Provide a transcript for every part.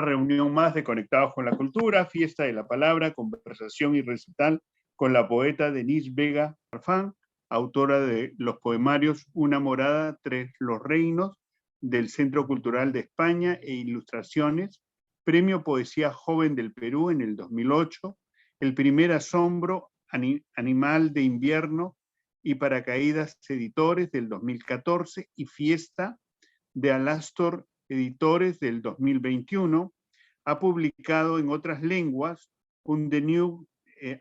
reunión más de Conectados con la Cultura, Fiesta de la Palabra, conversación y recital con la poeta Denise Vega Farfán, autora de los poemarios Una morada, tres los reinos, del Centro Cultural de España e Ilustraciones, Premio Poesía Joven del Perú en el 2008, El primer asombro, Animal de invierno y Paracaídas Editores del 2014 y Fiesta de Alastor Editores del 2021, ha publicado en otras lenguas un The New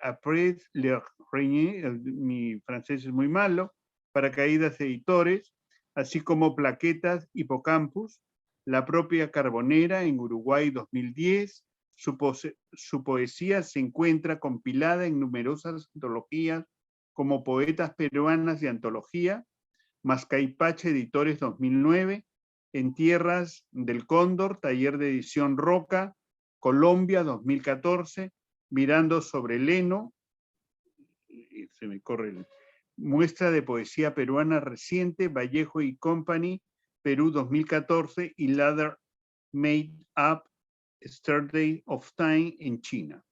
Après le Régnier, mi francés es muy malo, Paracaídas Editores, así como Plaquetas Hipocampus, La propia Carbonera en Uruguay 2010. Su poesía se encuentra compilada en numerosas antologías como Poetas Peruanas de Antología, Mascaipache Editores 2009, En Tierras del Cóndor, Taller de Edición Roca, Colombia 2014, Mirando sobre el heno, se me corre el, Muestra de Poesía Peruana Reciente, Vallejo y Company, Perú 2014, y Ladder Made Up, Saturday of Time en China.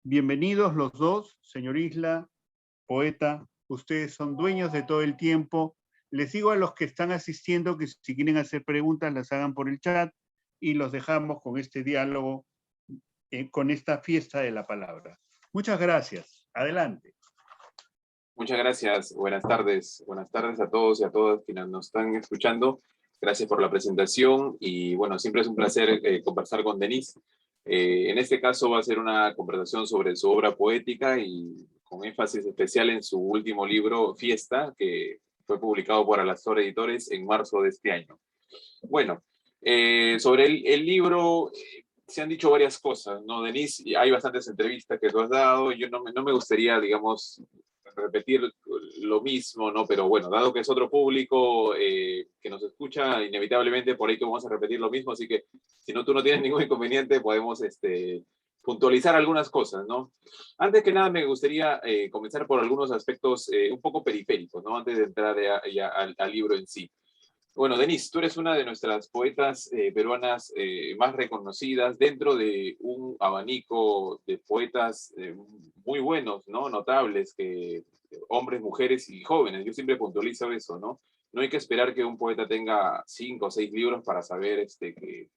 Bienvenidos los dos, señor Isla, poeta, ustedes son dueños de todo el tiempo. Les digo a los que están asistiendo que si quieren hacer preguntas las hagan por el chat y los dejamos con este diálogo, con esta fiesta de la palabra. Muchas gracias. Adelante. Muchas gracias. Buenas tardes. Buenas tardes a todos y a todas quienes nos están escuchando. Gracias por la presentación y bueno, siempre es un placer conversar con Denise. En este caso va a ser una conversación sobre su obra poética y con énfasis especial en su último libro, Fiesta, que fue publicado por Alastor Editores en marzo de este año. Bueno, sobre el libro se han dicho varias cosas, ¿no, Denise? Hay bastantes entrevistas que tú has dado. Yo no me gustaría, digamos, repetir lo mismo, ¿no? Pero bueno, dado que es otro público que nos escucha, inevitablemente por ahí que vamos a repetir lo mismo, así que si no, tú no tienes ningún inconveniente, podemos puntualizar algunas cosas, ¿no? Antes que nada, me gustaría comenzar por algunos aspectos un poco periféricos, ¿no? Antes de entrar ya al libro en sí. Bueno, Denise, tú eres una de nuestras poetas peruanas más reconocidas dentro de un abanico de poetas muy buenos, ¿no? Notables, hombres, mujeres y jóvenes. Yo siempre puntualizo eso, ¿no? No hay que esperar que un poeta tenga 5 o 6 libros para saber que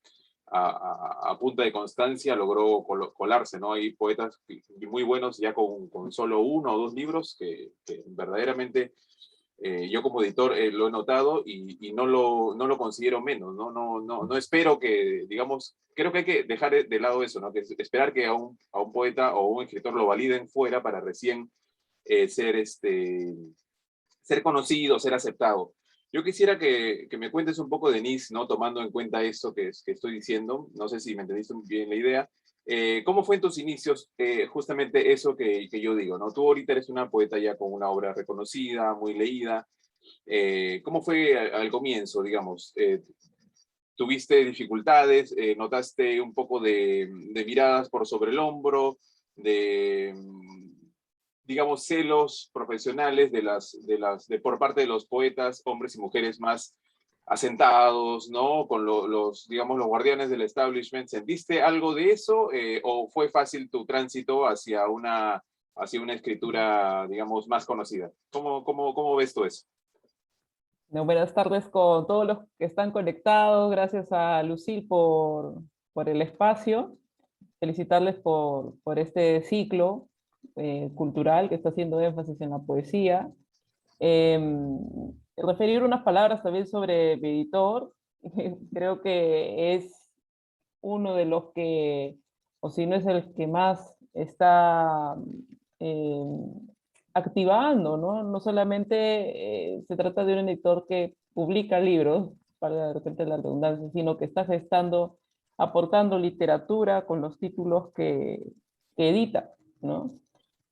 a punta de constancia logró colarse, ¿no? Hay poetas muy buenos ya con solo 1 o 2 libros que verdaderamente... yo como editor lo he notado y no lo considero menos, ¿no? No espero que, digamos, creo que hay que dejar de lado eso, ¿no? Que esperar que a un poeta o un escritor lo validen fuera para recién ser conocido, ser aceptado. Yo quisiera que me cuentes un poco, Denise, ¿no? Tomando en cuenta esto que estoy diciendo, no sé si me entendiste bien la idea. ¿Cómo fue en tus inicios justamente eso que yo digo, ¿no? Tú ahorita eres una poeta ya con una obra reconocida, muy leída. ¿Cómo fue al comienzo, digamos? ¿Tuviste dificultades? ¿Notaste un poco de miradas por sobre el hombro? Digamos, celos profesionales por parte de los poetas, hombres y mujeres más asentados, ¿no? Con digamos, los guardianes del establishment. ¿Sentiste algo de eso o fue fácil tu tránsito hacia una escritura, digamos, más conocida? ¿Cómo ves tú eso? Buenas tardes con todos los que están conectados. Gracias a Lucille por el espacio. Felicitarles por este ciclo cultural que está haciendo énfasis en la poesía. Referir unas palabras también sobre mi editor. Creo que es uno de los que, o si no es el que más está activando, ¿no? No solamente se trata de un editor que publica libros, para de repente la redundancia, sino que está gestando, aportando literatura con los títulos que edita, ¿no?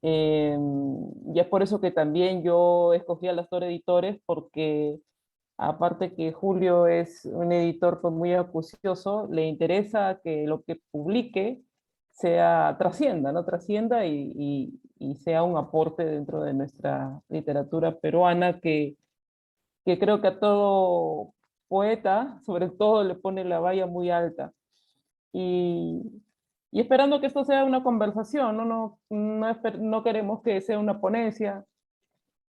Y es por eso que también yo escogí a Alastor Editores, porque aparte que Julio es un editor pues, muy acucioso, le interesa que lo que publique trascienda, ¿no? Trascienda y sea un aporte dentro de nuestra literatura peruana que creo que a todo poeta, sobre todo, le pone la valla muy alta. y, y esperando que esto sea una conversación, no queremos que sea una ponencia.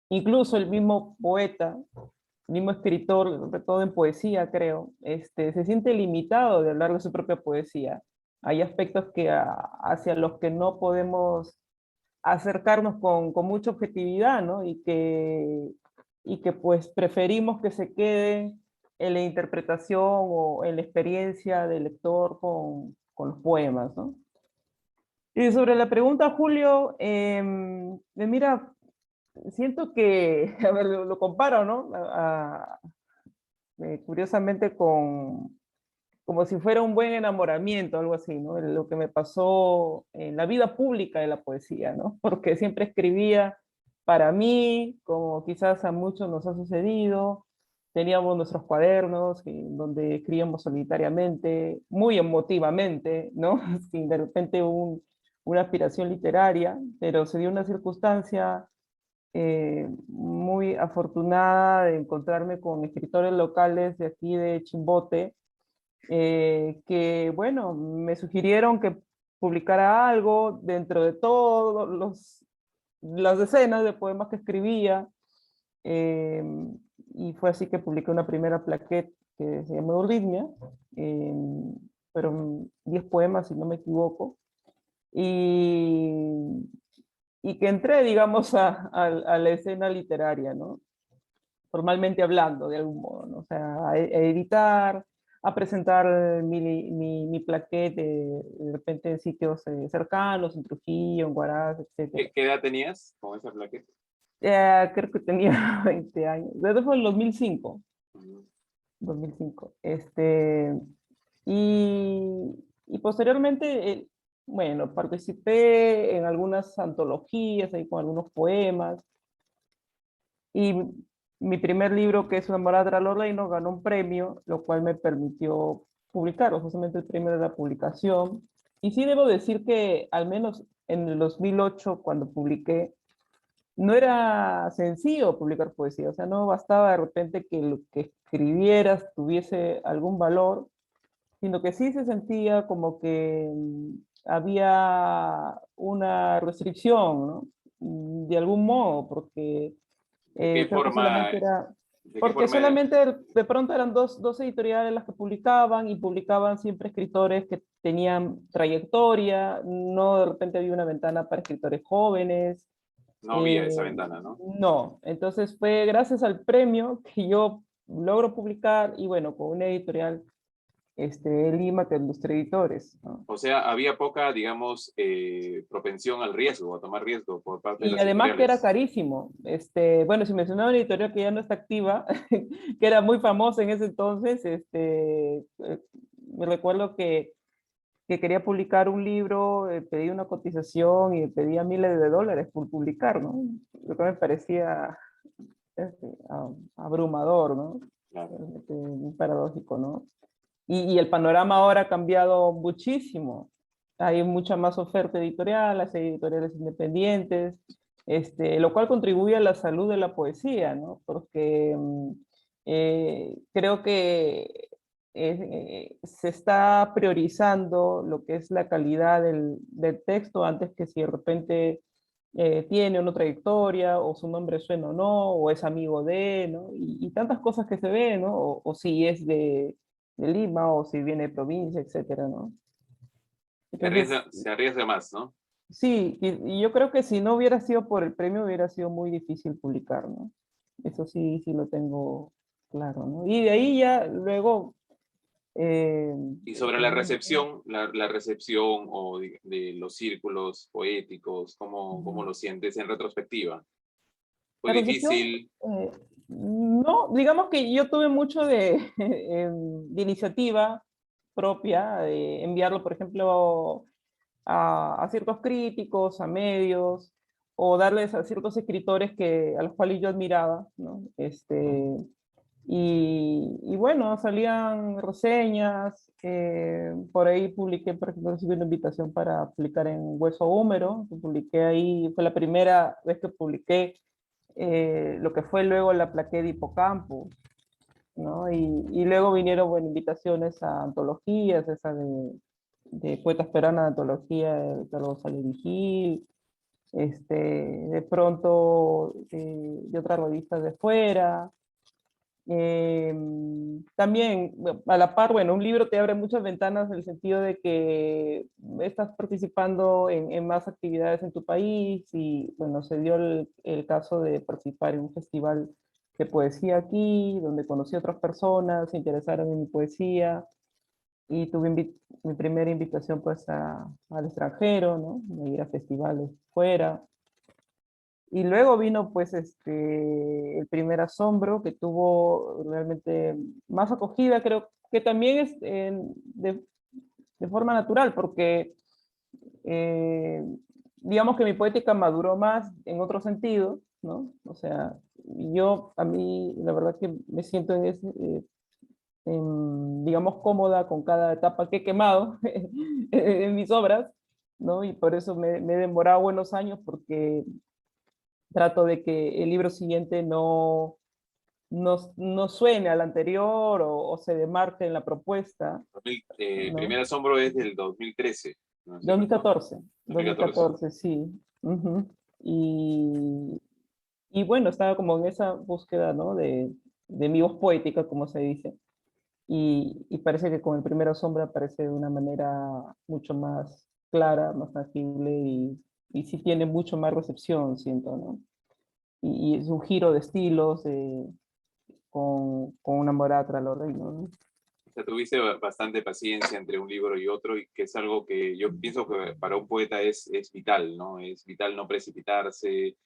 Incluso el mismo poeta, el mismo escritor, sobre todo en poesía, creo, se siente limitado de hablar de su propia poesía. Hay aspectos hacia los que no podemos acercarnos con mucha objetividad, ¿no? Y que pues preferimos que se quede en la interpretación o en la experiencia del lector con los poemas, ¿no? Y sobre la pregunta, Julio, mira, siento que, a ver, lo comparo, ¿no? Curiosamente como si fuera un buen enamoramiento, algo así, ¿no? Lo que me pasó en la vida pública de la poesía, ¿no? Porque siempre escribía para mí, como quizás a muchos nos ha sucedido. Teníamos nuestros cuadernos donde escribíamos solitariamente, muy emotivamente, ¿no? Sin de repente una aspiración literaria, pero se dio una circunstancia muy afortunada de encontrarme con escritores locales de aquí de Chimbote, que, bueno, me sugirieron que publicara algo dentro de todos las decenas de poemas que escribía, eh, y fue así que publiqué una primera plaquette que se llama Euritmia, eh, fueron 10 poemas, si no me equivoco, y, y que entré, digamos, a la escena literaria, ¿no? Formalmente hablando, de algún modo, ¿no? O sea, a editar, a presentar mi plaquette de repente en sitios cercanos, en Trujillo, en Huaraz, etc. ¿Qué edad tenías con esa plaqueta? Creo que tenía 20 años. Desde fue en 2005. Ujú. 2005. Y posteriormente, bueno, participé en algunas antologías ahí con algunos poemas. Y mi primer libro, que es Una morada tras los reinos, ganó un premio, lo cual me permitió publicarlo, justamente el premio de la publicación. Y sí debo decir que al menos en el 2008, cuando publiqué, no era sencillo publicar poesía, o sea, no bastaba de repente que lo que escribieras tuviese algún valor, sino que sí se sentía como que había una restricción, ¿no? De algún modo, porque ¿De qué creo que forma, solamente era, de qué porque forma, solamente de pronto eran dos editoriales las que publicaban y publicaban siempre escritores que tenían trayectoria, no de repente había una ventana para escritores jóvenes. no había esa ventana, ¿no? No, entonces fue gracias al premio que yo logro publicar y bueno, con una editorial de Lima, que es Ilustre Editores, ¿no? O sea, había poca, digamos, propensión al riesgo, a tomar riesgo por parte de Y las además que era editoriales. carísimo. Bueno, si mencionaba una editorial que ya no está activa, que era muy famosa en ese entonces, me recuerdo que quería publicar un libro, pedí una cotización y pedía miles de dólares por publicar, ¿no? Lo que me parecía abrumador, ¿no? Claro. Muy paradójico, ¿no? Y el panorama ahora ha cambiado muchísimo. Hay mucha más oferta editorial, hay editoriales independientes, lo cual contribuye a la salud de la poesía, ¿no? Porque creo que se está priorizando lo que es la calidad del texto antes que si de repente tiene una trayectoria, o su nombre suena o no, o es amigo de, ¿no? Y tantas cosas que se ven, ¿no? O si es de Lima, o si viene de provincia, etcétera, ¿no? Entonces, Se arriesga más, ¿no? sí, y yo creo que si no hubiera sido por el premio, hubiera sido muy difícil publicar, ¿no? Eso sí, sí lo tengo claro, ¿no? Y de ahí ya luego... eh, Y sobre la recepción, la recepción o de los círculos poéticos, ¿cómo lo sientes en retrospectiva? ¿Fue La recepción, difícil? no, digamos que yo tuve mucho de iniciativa propia, de enviarlo, por ejemplo, a ciertos críticos, a medios, o darles a ciertos escritores a los cuales yo admiraba, ¿no? Y bueno, salían reseñas, por ahí publiqué, por ejemplo, recibí una invitación para publicar en Hueso Húmero, publiqué ahí, fue la primera vez que publiqué lo que fue luego la plaqueta de Hipocampo, ¿no? Y luego vinieron, bueno, invitaciones a antologías, esa de poetas peruanos de antología, de Carlos Vigil, de pronto de otras revistas de fuera. También, a la par, bueno, un libro te abre muchas ventanas en el sentido de que estás participando en más actividades en tu país y, bueno, se dio el caso de participar en un festival de poesía aquí, donde conocí a otras personas, se interesaron en mi poesía y tuve mi primera invitación pues al extranjero, ¿no? De ir a festivales fuera. Y luego vino pues el primer asombro que tuvo realmente más acogida, creo que también es de forma natural, porque eh, digamos que mi poética maduró más en otro sentido, ¿no? O sea, a mí, la verdad que me siento digamos, cómoda con cada etapa que he quemado en mis obras, ¿no? Y por eso me he demorado buenos años, porque trato de que el libro siguiente no suene al anterior o se demarque en la propuesta, Primer ¿no? asombro es del 2013, ¿no es cierto? 2014, 2014. 2014, sí. Ujú. Y bueno, estaba como en esa búsqueda, ¿no? De mi voz poética, como se dice. Y parece que con el Primera Sombra aparece de una manera mucho más clara, más tangible y sí tiene mucho más recepción, siento, ¿no? Y es un giro de estilos con una morada tras los reinos, ¿no? O sea, tuviste bastante paciencia entre un libro y otro, y que es algo que yo pienso que para un poeta es vital, ¿no? Es vital no precipitarse,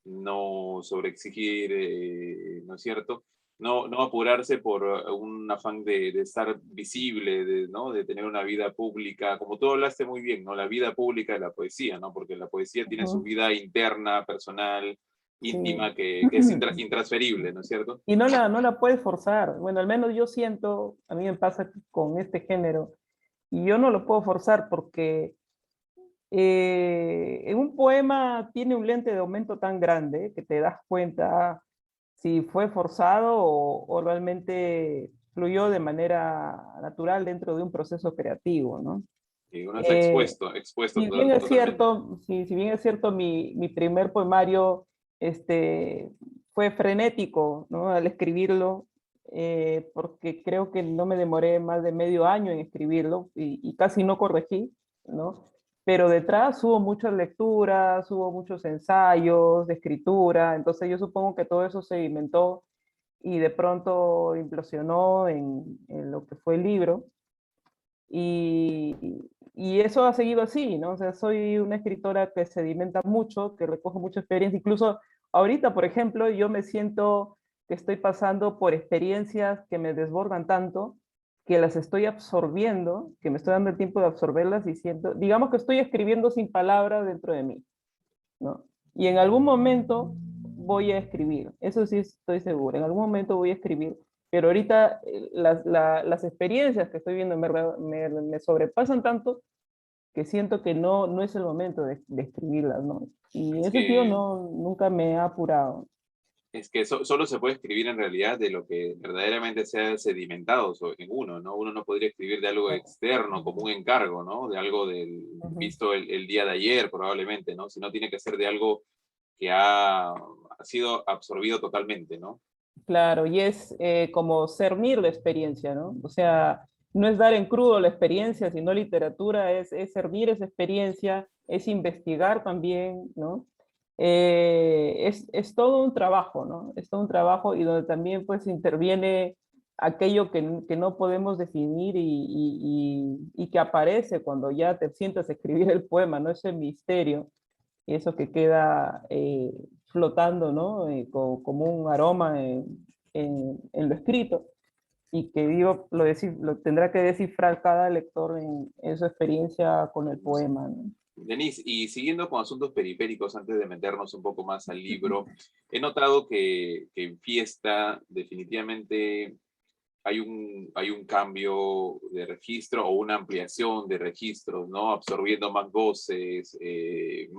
no sobreexigir, ¿no es cierto? No apurarse por un afán de estar visible, ¿no? De tener una vida pública, como tú hablaste muy bien, ¿no? La vida pública de la poesía, ¿no? Porque la poesía tiene su Ujú, vida interna, personal, sí. íntima, que es intransferible, ¿no es cierto? Y no la puedes forzar. Bueno, al menos yo siento, a mí me pasa con este género, y yo no lo puedo forzar porque en un poema tiene un lente de aumento tan grande que te das cuenta si fue forzado o realmente fluyó de manera natural dentro de un proceso creativo, ¿no? Y uno está Eh, expuesto si bien es totalmente. cierto, si bien es cierto, mi primer poemario fue frenético, ¿no? Al escribirlo, porque creo que no me demoré más de medio año en escribirlo y casi no corregí, ¿no? Pero detrás hubo muchas lecturas, hubo muchos ensayos de escritura, entonces yo supongo que todo eso se inventó y de pronto implosionó en lo que fue el libro. Y, y eso ha seguido así, ¿no? O sea, soy una escritora que sedimenta mucho, que recoge mucha experiencia. Incluso ahorita, por ejemplo, yo me siento que estoy pasando por experiencias que me desbordan tanto, que las estoy absorbiendo, que me estoy dando el tiempo de absorberlas y siento, digamos que estoy escribiendo sin palabras dentro de mí, ¿no? Y en algún momento voy a escribir, eso sí estoy segura, en algún momento voy a escribir, pero ahorita las experiencias que estoy viendo me sobrepasan tanto que siento que no es el momento de escribirlas, ¿no? Y en Es ese sentido que nunca me he apurado. solo se puede escribir en realidad de lo que verdaderamente se ha sedimentado en uno, ¿no? Uno no podría escribir de algo externo, como un encargo, ¿no? De algo Ujú. visto el día de ayer, probablemente, ¿no? Sino tiene que ser de algo que ha sido absorbido totalmente, ¿no? Claro, y es como cernir la experiencia, ¿no? O sea, no es dar en crudo la experiencia, sino literatura, es cernir esa experiencia, es investigar también, ¿no? Es todo un trabajo, ¿no? Es todo un trabajo y donde también pues interviene aquello que no podemos definir y que aparece cuando ya te sientas a escribir el poema, ¿no? Ese misterio y eso que queda flotando, ¿no? Como un aroma en lo escrito y que digo, lo tendrá que descifrar cada lector en su experiencia con el poema, ¿no? Denise, y siguiendo con asuntos periféricos, antes de meternos un poco más al libro, he notado que en Fiesta definitivamente hay un cambio de registro o una ampliación de registros, ¿no? Absorbiendo más voces, eh,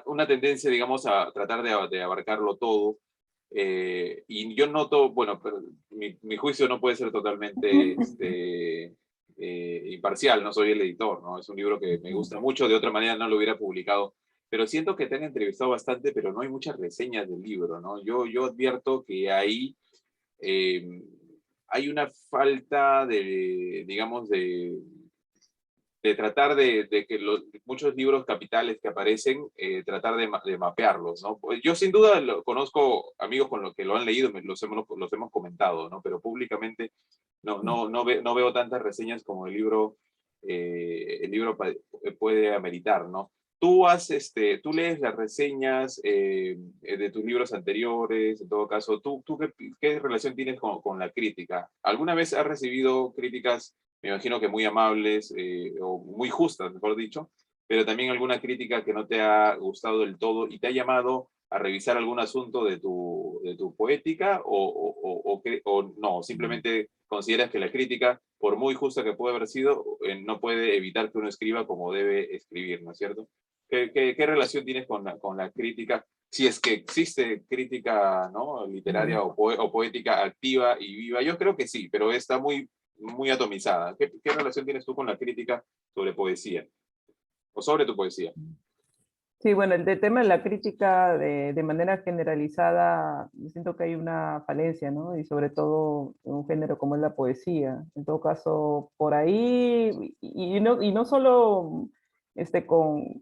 una tendencia, digamos, a tratar de abarcarlo todo. Y yo noto, bueno, pero mi juicio no puede ser totalmente imparcial, no soy el editor, ¿no? Es un libro que me gusta mucho, de otra manera no lo hubiera publicado, pero siento que te han entrevistado bastante, pero no hay muchas reseñas del libro, ¿no? Yo advierto que ahí hay una falta de, digamos, de tratar de que muchos libros capitales que aparecen, tratar de mapearlos, ¿no? Pues yo sin duda conozco amigos con los que lo han leído, los hemos comentado, ¿no? Pero públicamente no veo tantas reseñas como el libro puede ameritar, ¿no? Tú lees las reseñas de tus libros anteriores, en todo caso, ¿tú qué relación tienes con la crítica? ¿Alguna vez has recibido críticas, me imagino que muy amables, o muy justas, mejor dicho, pero también alguna crítica que no te ha gustado del todo y te ha llamado a revisar algún asunto de tu poética o no, simplemente consideras que la crítica, por muy justa que pueda haber sido, no puede evitar que uno escriba como debe escribir, ¿no es cierto? ¿Qué relación tienes con la crítica? Si es que existe crítica, ¿no?, literaria o poética activa y viva, yo creo que sí, pero está muy atomizada. ¿Qué relación tienes tú con la crítica sobre poesía o sobre tu poesía? Sí, bueno, el tema de la crítica de manera generalizada, yo siento que hay una falencia, ¿no? Y sobre todo en un género como es la poesía. En todo caso, por ahí, y no solo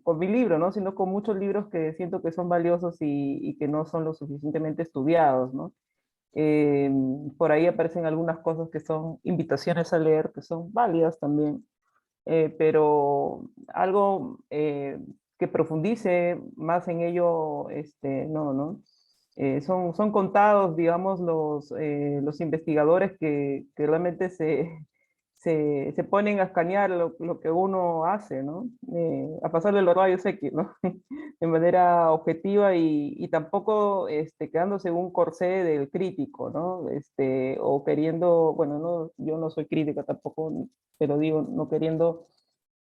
con mi libro, ¿no? Sino con muchos libros que siento que son valiosos y que no son lo suficientemente estudiados, ¿no? Eh, por ahí aparecen algunas cosas que son invitaciones a leer, que son válidas también, pero algo que profundice más en ello, no, ¿no? Son contados, digamos, los investigadores que realmente se ponen a escanear lo que uno hace, ¿no? A pasarle los rayos X, ¿no? De manera objetiva y tampoco quedándose en un corsé del crítico, ¿no? O queriendo, bueno, no, yo no soy crítica tampoco, pero digo, no queriendo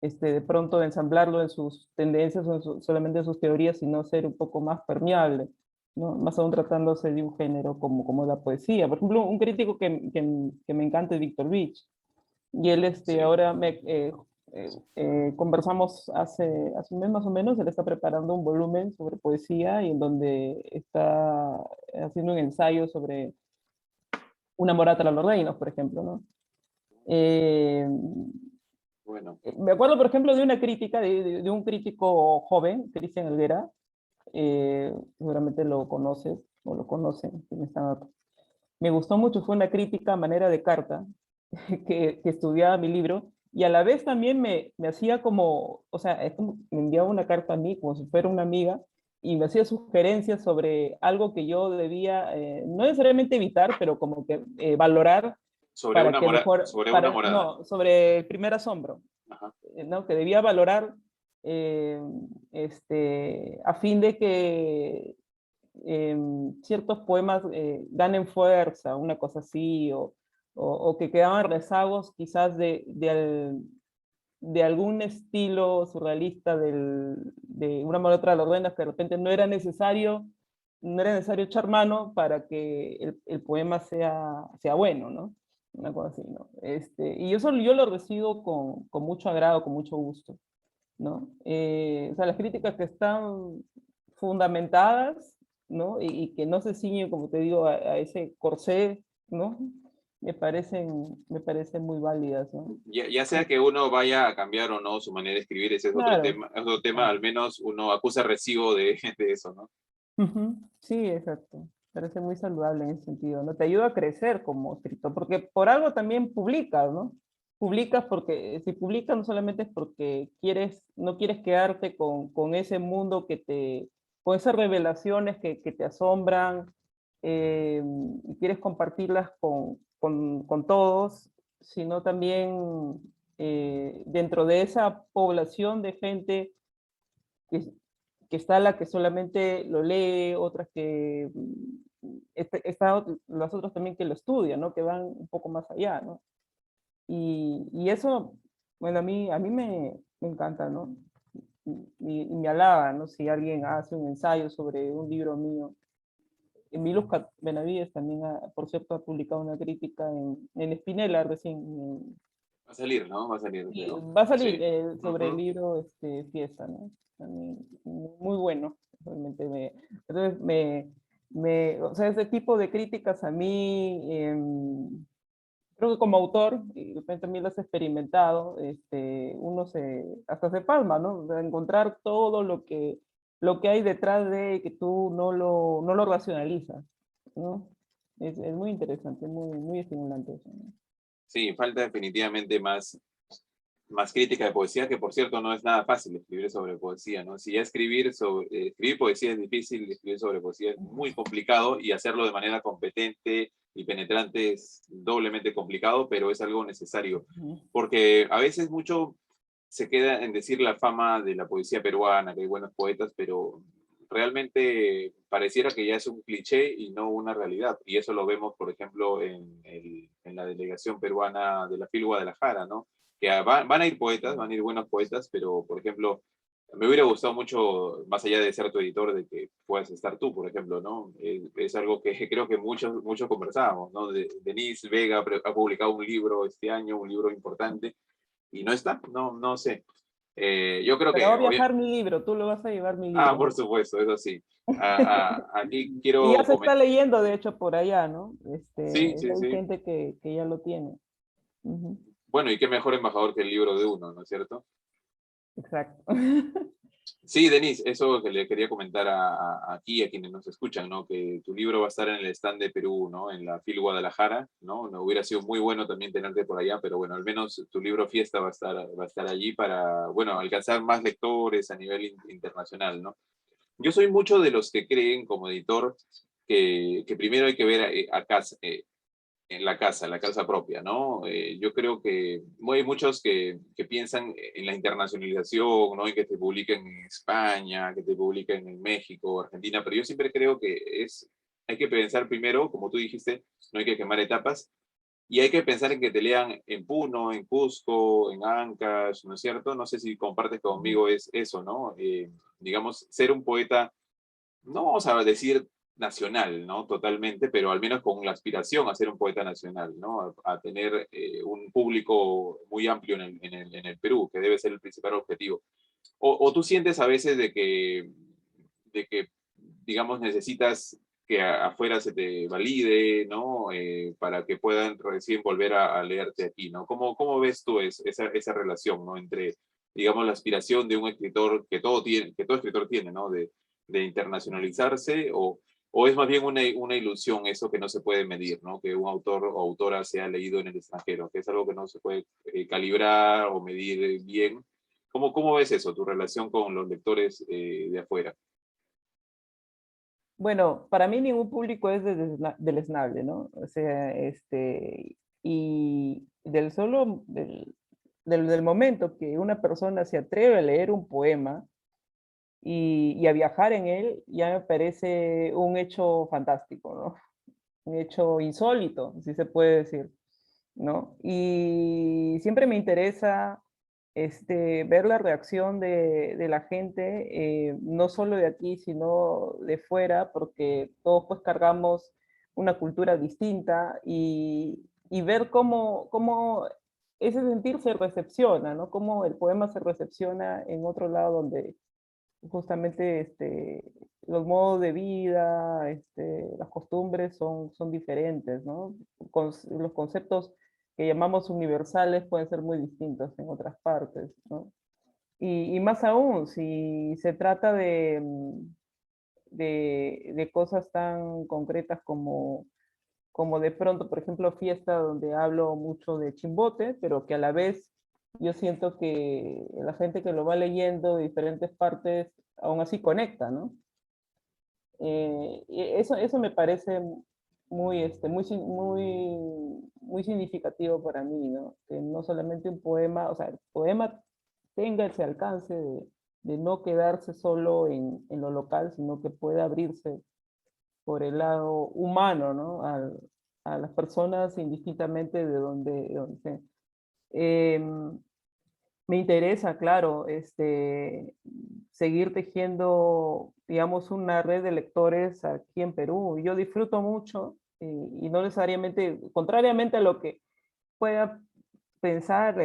de pronto ensamblarlo en sus tendencias o solamente en sus teorías, sino ser un poco más permeable, ¿no? Más aún tratándose de un género como la poesía. Por ejemplo, un crítico que me encanta es Víctor Vich, y él Sí. ahora conversamos hace un mes más o menos. Él está preparando un volumen sobre poesía y en donde está haciendo un ensayo sobre una morata a los reinos, por ejemplo, ¿no? Bueno, Me acuerdo, por ejemplo, de una crítica de un crítico joven, Cristian Helguera, seguramente lo conoces o lo conocen. Me gustó mucho, fue una crítica a manera de carta que estudiaba mi libro y a la vez también me hacía como, o sea, es como me enviaba una carta a mí como si fuera una amiga y me hacía sugerencias sobre algo que yo debía, no necesariamente evitar, pero como que valorar para que mejor, sobre una morada. no, sobre el primer asombro, Ajá. ¿no? Que debía valorar a fin de que ciertos poemas ganen fuerza, una cosa así, o que quedaban rezagos quizás de algún estilo surrealista de una manera otra de los reinos que de repente no era necesario echar mano para que el poema sea bueno, ¿no? Una cosa así, ¿no? Y eso yo lo recibo con mucho agrado, con mucho gusto, ¿no? O sea, las críticas que están fundamentadas, ¿no? Y que no se ciñen, como te digo, a ese corsé, ¿no? Me parecen muy válidas, ¿no? Ya sea que uno vaya a cambiar o no su manera de escribir, ese Claro. es otro tema, al menos uno acusa recibo de eso, ¿no? Ujú. Sí, exacto. Parece muy saludable en ese sentido, ¿no? Te ayuda a crecer como escritor, porque por algo también publicas, ¿no? Publicas porque si publicas no solamente es porque no quieres quedarte con ese mundo con esas revelaciones que te asombran, y quieres compartirlas con todos, sino también dentro de esa población de gente que, que está la que solamente lo lee, otras que las otras también que lo estudian, ¿no? Que van un poco más allá, ¿no? Y eso, bueno, a mí me encanta, ¿no? Y me alaba, ¿no? Si alguien hace un ensayo sobre un libro mío. Emilio Benavides también, por cierto, ha publicado una crítica en Spinella recién, Va a salir, ¿no? Va a salir, Y creo. va a salir Sí. sobre el Ujú. libro Fiesta, ¿no? También muy bueno, realmente entonces o sea, ese tipo de críticas a mí, creo que como autor, y de repente también lo has experimentado, uno hasta se palma, ¿no? O sea, encontrar todo lo que hay detrás de que tú no lo racionalizas, ¿no? Es muy interesante, muy estimulante eso, ¿no? Sí, falta definitivamente más crítica de poesía, que por cierto no es nada fácil escribir sobre poesía, ¿no? Si ya escribir poesía es difícil, escribir sobre poesía es muy complicado y hacerlo de manera competente y penetrante es doblemente complicado, pero es algo necesario, Ujú. porque a veces mucho se queda en decir la fama de la poesía peruana, que hay buenos poetas, pero realmente pareciera que ya es un cliché y no una realidad. Y eso lo vemos, por ejemplo, en la delegación peruana de la FIL Guadalajara, ¿no? Que van a ir poetas, van a ir buenos poetas, pero, por ejemplo, me hubiera gustado mucho, más allá de ser tu editor, de que puedas estar tú, por ejemplo, ¿no? Es algo que creo que muchos conversábamos, ¿no? Denise Vega ha publicado un libro este año, un libro importante, y no está, no sé. Yo creo Pero va que, a viajar mi libro, tú lo vas a llevar mi ah, libro. por supuesto, eso sí. Aquí Y ya quiero se está comentar, leyendo, de hecho, por allá, ¿no? sí, sí, Hay sí. gente que ya lo tiene. Ujú. Bueno, y qué mejor embajador que el libro de uno, ¿no es cierto? Exacto. Sí, Denise, eso que le quería comentar aquí a quienes nos escuchan, ¿no? Que tu libro va a estar en el stand de Perú, ¿no? En la FIL Guadalajara, ¿no? No hubiera sido muy bueno también tenerte por allá, pero bueno, al menos tu libro Fiesta va a estar allí para, bueno, alcanzar más lectores a nivel internacional, ¿no? Yo soy mucho de los que creen como editor que primero hay que ver a casa, en la casa propia, ¿no? Yo creo que hay muchos que piensan en la internacionalización, ¿no? En que te publiquen en España, que te publiquen en México, Argentina, pero yo siempre creo que hay que pensar primero, como tú dijiste, no hay que quemar etapas, y hay que pensar en que te lean en Puno, en Cusco, en Ancash, ¿no es cierto? No sé si compartes conmigo es eso, ¿no? Digamos, ser un poeta, no vamos a decir nacional, ¿no? Totalmente, pero al menos con la aspiración a ser un poeta nacional, ¿no? A tener un público muy amplio en el Perú, que debe ser el principal objetivo. O tú sientes a veces de que, digamos, necesitas que afuera se te valide, ¿no? Para que puedan recién volver a leerte aquí, ¿no? ¿Cómo ves tú esa relación, ¿no? Entre, digamos, la aspiración de un escritor que todo escritor tiene, ¿no? De internacionalizarse o es más bien una ilusión eso que no se puede medir, ¿no? Que un autor o autora sea leído en el extranjero, que es algo que no se puede calibrar o medir bien. ¿Cómo ves eso, tu relación con los lectores de afuera? Bueno, para mí ningún público es deleznable, ¿no? O sea, y del momento que una persona se atreve a leer un poema y a viajar en él, ya me parece un hecho fantástico, ¿no? Un hecho insólito, si se puede decir, ¿no? Y siempre me interesa ver la reacción de la gente, no solo de aquí, sino de fuera, porque todos pues cargamos una cultura distinta y ver cómo ese sentir se recepciona, ¿no? Cómo el poema se recepciona en otro lado donde justamente los modos de vida, las costumbres son diferentes, ¿no? Los conceptos que llamamos universales pueden ser muy distintos en otras partes, ¿no? Y más aún, si se trata de cosas tan concretas como de pronto, por ejemplo, Fiesta, donde hablo mucho de Chimbote, pero que a la vez yo siento que la gente que lo va leyendo de diferentes partes aún así conecta, ¿no? Eso me parece muy significativo para mí, ¿no? Que no solamente un poema, o sea, el poema tenga ese alcance de no quedarse solo en lo local, sino que pueda abrirse por el lado humano, ¿no? A las personas indistintamente de donde estén. Me interesa, claro, seguir tejiendo, digamos, una red de lectores aquí en Perú. Yo disfruto mucho y no necesariamente, contrariamente a lo que pueda pensar,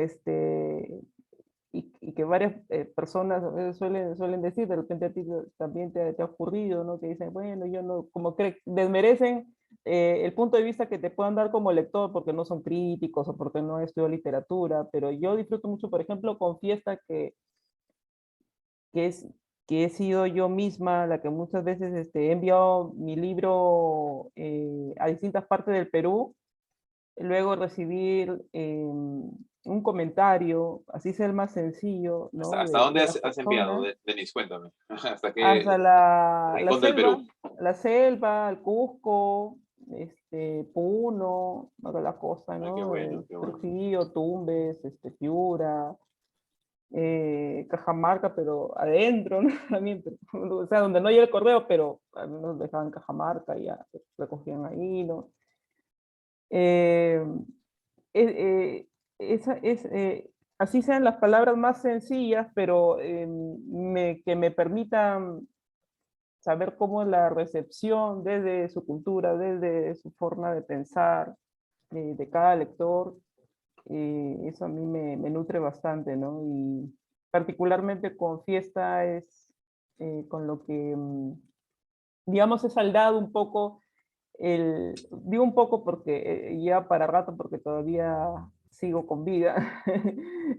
y que varias personas a veces suelen decir, de repente a ti también te ha ocurrido, ¿no? Que dicen, bueno, yo no, como que desmerecen el punto de vista que te puedan dar como lector porque no son críticos o porque no estudiado literatura, pero yo disfruto mucho, por ejemplo, con Fiesta, que es que he sido yo misma la que muchas veces he enviado mi libro a distintas partes del Perú, luego recibir un comentario, así sea el más sencillo, ¿no? ¿Hasta dónde De las has enviado, personas, Denise? Cuéntame. ¿Hasta qué hasta la rincón del Perú? la selva, el Cusco, Puno, ¿no? De la costa, Ah, qué ¿no? bueno, qué bueno. Trujillo, Tumbes, Piura, Cajamarca, pero adentro, ¿no? También, o sea, donde no llega el correo, pero al menos dejaban Cajamarca y ya recogían ahí, ¿no? Eh, eh, es, así sean las palabras más sencillas, pero que me permitan saber cómo es la recepción desde su cultura, desde su forma de pensar de cada lector, eso a mí me nutre bastante, ¿no? Y particularmente con Fiesta es con lo que, digamos, he saldado un poco digo un poco porque ya para rato, porque todavía sigo con vida,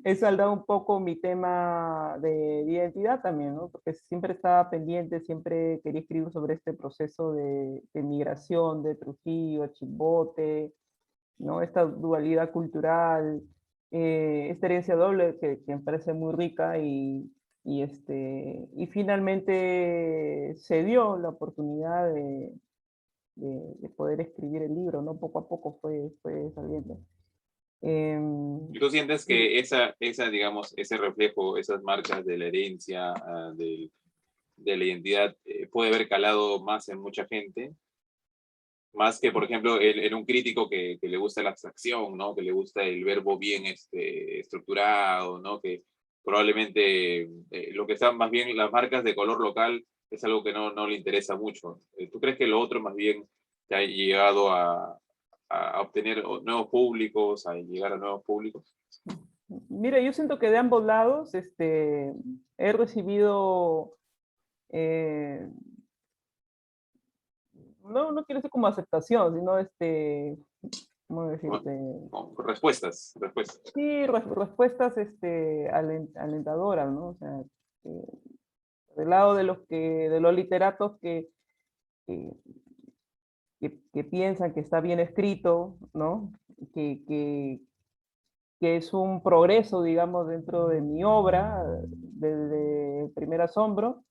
he saldado un poco mi tema de identidad también, ¿no? Porque siempre estaba pendiente, siempre quería escribir sobre este proceso de migración de Trujillo a Chimbote, ¿no? Esta dualidad cultural, esta herencia doble que me parece muy rica y finalmente se dio la oportunidad de poder escribir el libro, ¿no? Poco a poco fue saliendo. ¿Y tú sientes Y que digamos, ese reflejo, esas marcas de la herencia, de la identidad, puede haber calado más en mucha gente? Más que, por ejemplo, en un crítico que le gusta la abstracción, ¿no? Que le gusta el verbo bien estructurado, ¿no? Que probablemente lo que están más bien las marcas de color local es algo que no le interesa mucho. ¿Tú crees que lo otro más bien te ha llegado a obtener nuevos públicos, a llegar a nuevos públicos? mira, yo siento que de ambos lados he recibido, eh, no quiero decir como aceptación, sino ¿cómo Como- decirte? como respuestas, respuestas. Sí, respuestas alentadoras, ¿no? O sea, eh, del lado de los literatos que, que piensan que está bien escrito, ¿no? Que, que, que es un progreso, digamos, dentro de mi obra, desde Primer Asombro,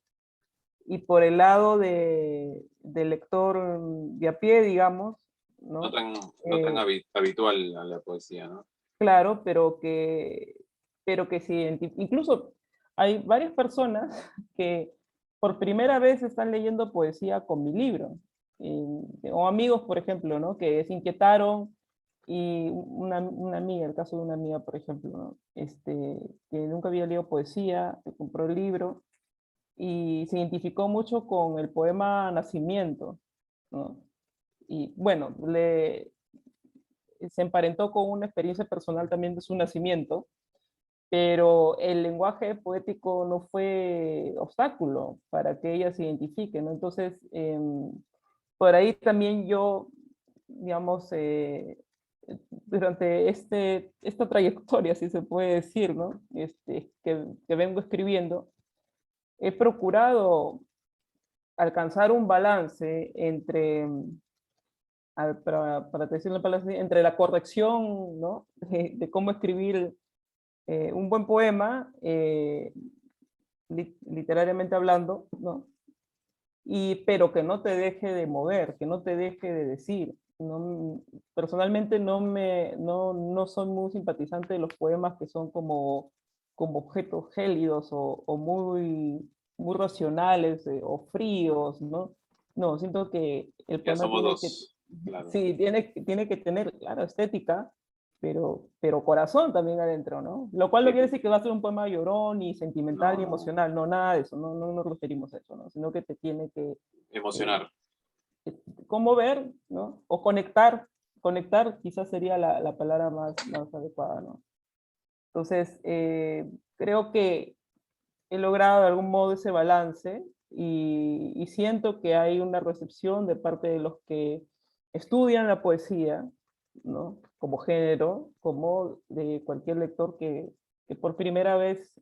y por el lado del lector de a pie, digamos, No ¿no? tan, no tan Eh, habitual a la poesía, ¿no? claro, pero que sí, incluso hay varias personas que por primera vez están leyendo poesía con mi libro, o amigos, por ejemplo, ¿no? Que se inquietaron y una amiga, el caso de una amiga, por ejemplo, ¿no? Que nunca había leído poesía, que compró el libro y se identificó mucho con el poema Nacimiento, ¿no? Y bueno, se emparentó con una experiencia personal también de su nacimiento, pero el lenguaje poético no fue obstáculo para que ella se identifique, ¿no? Entonces, por ahí también yo, digamos, durante esta trayectoria, si se puede decir, ¿no? Que vengo escribiendo, he procurado alcanzar un balance entre, para decirlo en palabras así, entre la corrección, ¿no? De cómo escribir un buen poema, literariamente hablando, ¿no? Pero que no te deje de mover, que no te deje de decir. No, personalmente no soy muy simpatizante de los poemas que son como objetos gélidos o muy racionales o fríos, ¿no? No, siento que el Ya poema somos tiene que, dos, claro. sí, tiene que tener, claro, estética, pero corazón también adentro, ¿no? Lo cual no Sí, quiere decir que va a ser un poema llorón, ni sentimental, no, ni no, emocional, no, nada de eso, no nos referimos a eso, ¿no? Sino que te tiene que eh, emocionar. conmover, ¿no? O conectar quizás sería la palabra más adecuada, ¿no? Entonces, creo que he logrado de algún modo ese balance y siento que hay una recepción de parte de los que estudian la poesía, ¿no? Como género, como de cualquier lector que por primera vez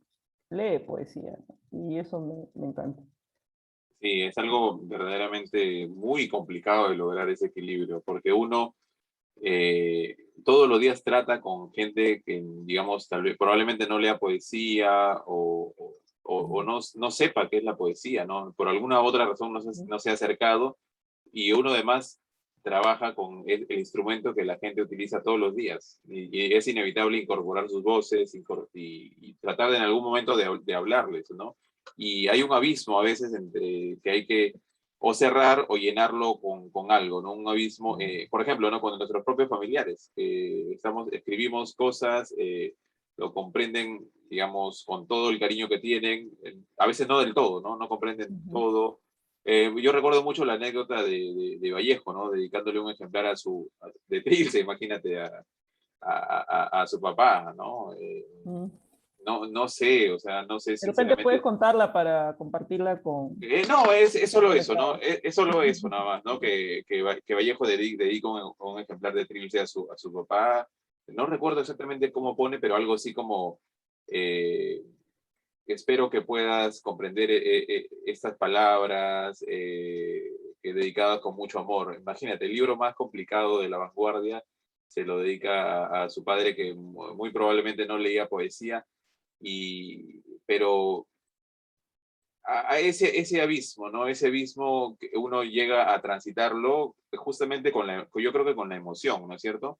lee poesía, ¿no? Y eso me encanta. Sí, es algo verdaderamente muy complicado de lograr ese equilibrio, porque uno eh, todos los días trata con gente que, digamos, tal vez probablemente no lea poesía o no sepa qué es la poesía, ¿no? Por alguna otra razón no se ha acercado y uno además trabaja con el instrumento que la gente utiliza todos los días y es inevitable incorporar sus voces y tratar de en algún momento de hablarles, ¿no? Y hay un abismo a veces entre que hay que o cerrar o llenarlo con algo, ¿no? Un abismo, por ejemplo, ¿no? Con nuestros propios familiares, escribimos cosas, lo comprenden, digamos, con todo el cariño que tienen, a veces no del todo, ¿no? No comprenden Ujú. todo. Yo recuerdo mucho la anécdota de Vallejo, ¿no? Dedicándole un ejemplar de Trilce, imagínate, a su papá, ¿no? Mm. No sé, o sea, no sé De repente puedes sinceramente. contarla para compartirla No, es con solo eso, ¿no? conectados. Es solo eso, nada más, ¿no? Que Vallejo dedica un ejemplar de Trilce a su papá. No recuerdo exactamente cómo pone, pero algo así como, eh, espero que puedas comprender estas palabras dedicadas con mucho amor. Imagínate, el libro más complicado de la vanguardia se lo dedica a su padre que muy probablemente no leía poesía, pero a ese abismo, ¿no? Ese abismo que uno llega a transitarlo justamente yo creo que con la emoción, ¿no es cierto?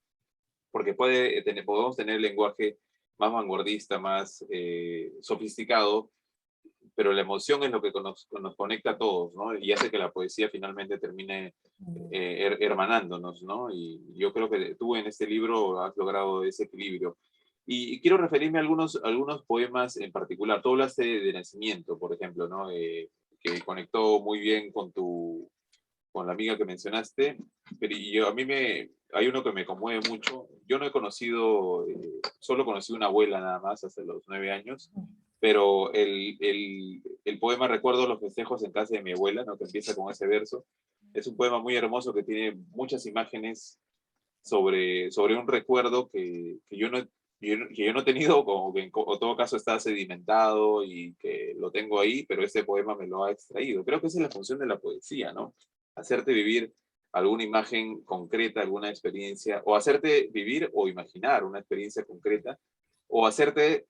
Porque podemos tener el lenguaje más vanguardista, más sofisticado, pero la emoción es lo que nos conecta a todos, ¿no? Y hace que la poesía finalmente termine Ujú. hermanándonos, ¿no? Y yo creo que tú en este libro has logrado ese equilibrio. Y quiero referirme a algunos poemas en particular. Tú hablaste de Nacimiento, por ejemplo, ¿no? Que conectó muy bien con la amiga que mencionaste, pero hay uno que me conmueve mucho. Yo no he conocido, solo conocí una abuela nada más hasta los 9 años, pero el poema Recuerdo los festejos en casa de mi abuela, ¿no? Que empieza con ese verso. Es un poema muy hermoso que tiene muchas imágenes sobre un recuerdo que yo no he tenido, o que en todo caso está sedimentado y que lo tengo ahí, pero este poema me lo ha extraído. Creo que esa es la función de la poesía, ¿no? Hacerte vivir alguna imagen concreta, alguna experiencia, o hacerte vivir o imaginar una experiencia concreta, o hacerte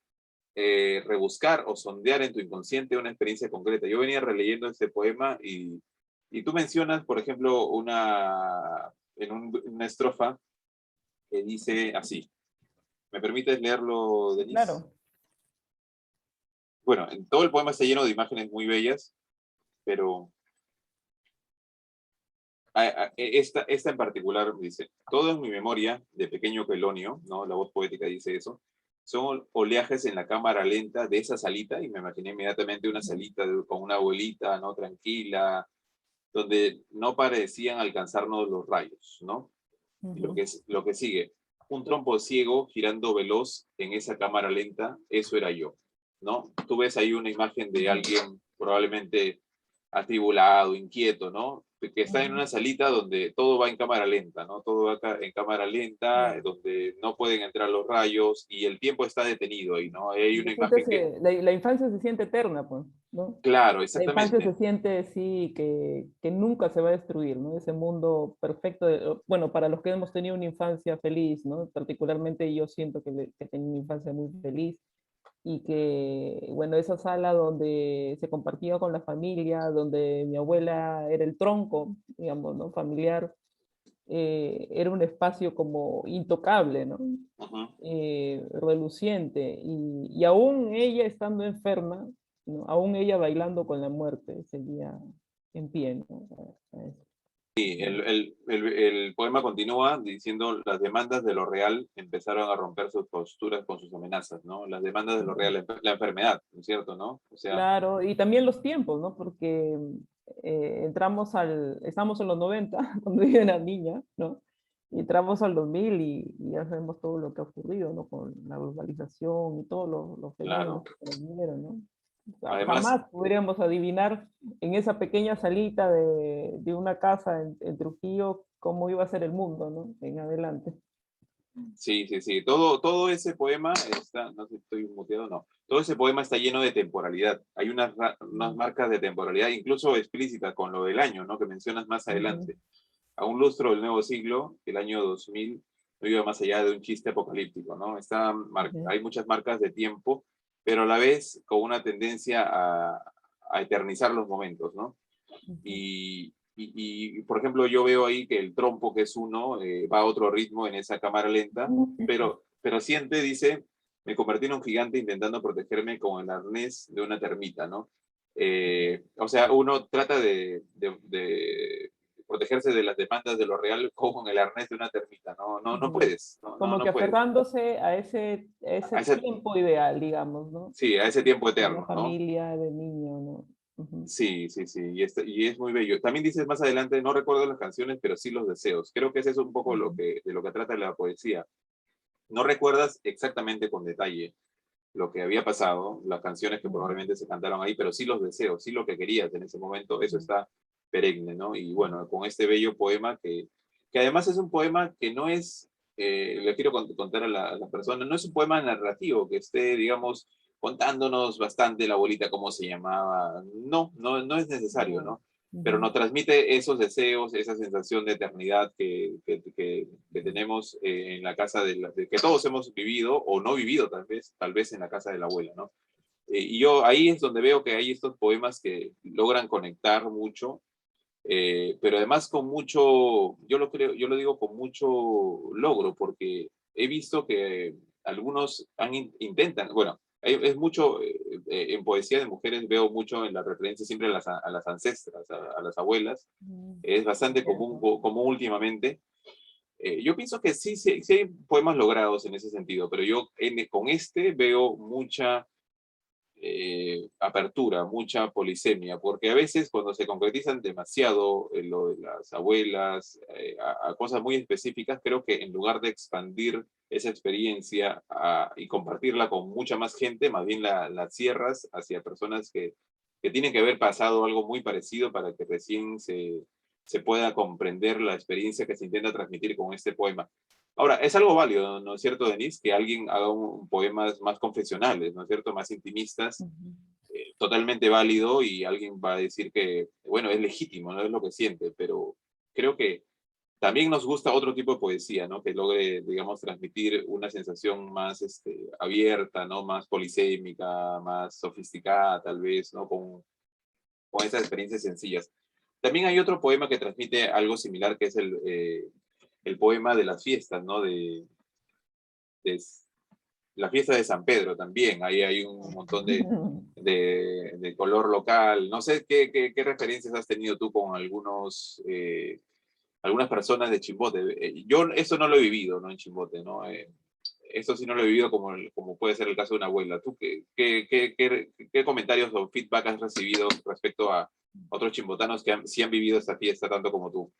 rebuscar o sondear en tu inconsciente una experiencia concreta. Yo venía releyendo este poema y tú mencionas, por ejemplo, una estrofa que dice así. ¿Me permites leerlo, Denise? Claro. Bueno, en todo el poema está lleno de imágenes muy bellas, pero esta en particular dice, todo en mi memoria, de pequeño Pelonio, ¿no? La voz poética dice eso, son oleajes en la cámara lenta de esa salita, y me imaginé inmediatamente una salita con una abuelita, ¿no? Tranquila, donde no parecían alcanzarnos los rayos, ¿no? Y Ujú. lo que sigue, un trompo ciego girando veloz en esa cámara lenta, eso era yo, ¿no? Tú ves ahí una imagen de alguien probablemente atribulado, inquieto, ¿no? Que está en Ujú. una salita donde todo va en cámara lenta, ¿no? Todo va en cámara lenta, Claro. donde no pueden entrar los rayos y el tiempo está detenido ahí, ¿no? Hay una imagen que, La infancia se siente eterna, pues, ¿no? claro, La infancia se exactamente. siente, sí, que nunca se va a destruir, ¿no? Ese mundo perfecto, bueno, para los que hemos tenido una infancia feliz, ¿no? Particularmente yo siento que tení una infancia muy feliz y que, bueno, esa sala donde se compartía con la familia, donde mi abuela era el tronco, digamos, ¿no? Familiar, era un espacio como intocable, ¿no? Ujú. Reluciente. Y aún ella estando enferma, ¿no? Aún ella bailando con la muerte, seguía en pie, ¿no? Sí, el poema continúa diciendo las demandas de lo real empezaron a romper sus posturas con sus amenazas, ¿no? Las demandas de lo real, la enfermedad, ¿no es cierto, no? O sea, Claro, y también los tiempos, ¿no? Porque estamos en los 90 cuando yo era niña, ¿no? Y entramos al 2000 y ya sabemos todo lo que ha ocurrido, ¿no? Con la globalización y todos los fenómenos Claro. que se vinieron, ¿no? O sea, Además, jamás podríamos adivinar en esa pequeña salita de una casa en Trujillo cómo iba a ser el mundo, ¿no? En adelante. sí, sí, sí. Todo ese poema está, no sé si estoy muteado, no. Todo ese poema está lleno de temporalidad. Hay unas marcas de temporalidad, incluso explícitas con lo del año, ¿no? Que mencionas más Ujú, adelante. A un lustro del nuevo siglo, el año 2000, no iba más allá de un chiste apocalíptico, ¿no? ujú, Hay muchas marcas de tiempo, pero a la vez con una tendencia a eternizar los momentos, ¿no? ujú. Por ejemplo, yo veo ahí que el trompo, que es uno, va a otro ritmo en esa cámara lenta, pero siente, dice, me convertí en un gigante intentando protegerme con el arnés de una termita, ¿no? O sea, uno trata de protegerse de las demandas de lo real con el arnés de una termita, ¿no? No Ujú. puedes, Como que no puedes. aferrándose a ese A ese, tiempo ideal, digamos, ¿no? sí, a ese tiempo De una eterno, ¿no? familia, de niño, ¿no? Ujú, Sí, sí, sí, y es muy bello. También dices más adelante, no recuerdo las canciones, pero sí los deseos. Creo que ese es un poco ujú, de lo que trata la poesía. No recuerdas exactamente con detalle lo que había pasado, las canciones que ujú, probablemente se cantaron ahí, pero sí los deseos, sí lo que querías en ese momento, eso ujú, está perenne, ¿no? Y bueno, con este bello poema que además es un poema que no es, le quiero contar a a la persona, no es un poema narrativo que esté, digamos, contándonos bastante la abuelita cómo se llamaba. No es necesario, no, ¿no? Pero ujú, nos transmite esos deseos, esa sensación de eternidad que ujú, tenemos en la casa de que todos hemos vivido o no vivido tal vez en la casa de la abuela, ¿no? Y yo ahí es donde veo que hay estos poemas que logran conectar mucho, pero además con mucho, yo lo digo con mucho logro, porque he visto que algunos intentan, bueno, es mucho, en poesía de mujeres veo mucho en la referencia siempre a las ancestras, a las abuelas, ujú. es bastante común, Cierto. común últimamente. Yo pienso que sí hay poemas logrados en ese sentido, pero yo con este veo mucha apertura, mucha polisemia, porque a veces cuando se concretizan demasiado lo de las abuelas, a cosas muy específicas, creo que en lugar de expandir esa experiencia y compartirla con mucha más gente, más bien la cierras hacia personas que tienen que haber pasado algo muy parecido para que recién se pueda comprender la experiencia que se intenta transmitir con este poema. Ahora, es algo válido, ¿no es cierto, Denise? Que alguien haga poemas más confesionales, ¿no es cierto? Más intimistas, Ujú, totalmente válido y alguien va a decir que, bueno, es legítimo, no es lo que siente, pero creo que también nos gusta otro tipo de poesía, ¿no? Que logre, digamos, transmitir una sensación más abierta, ¿no? Más polisémica, más sofisticada, tal vez, ¿no? Con esas experiencias sencillas. También hay otro poema que transmite algo similar, que es el poema de las fiestas, ¿no? De la fiesta de San Pedro también, ahí hay un montón de color local. No sé qué referencias has tenido tú con algunas personas de Chimbote. Yo eso no lo he vivido, ¿no? En Chimbote, ¿no? Esto sí no lo he vivido como puede ser el caso de una abuela. ¿Tú qué comentarios o feedback has recibido respecto a otros chimbotanos que sí han vivido esta fiesta tanto como tú?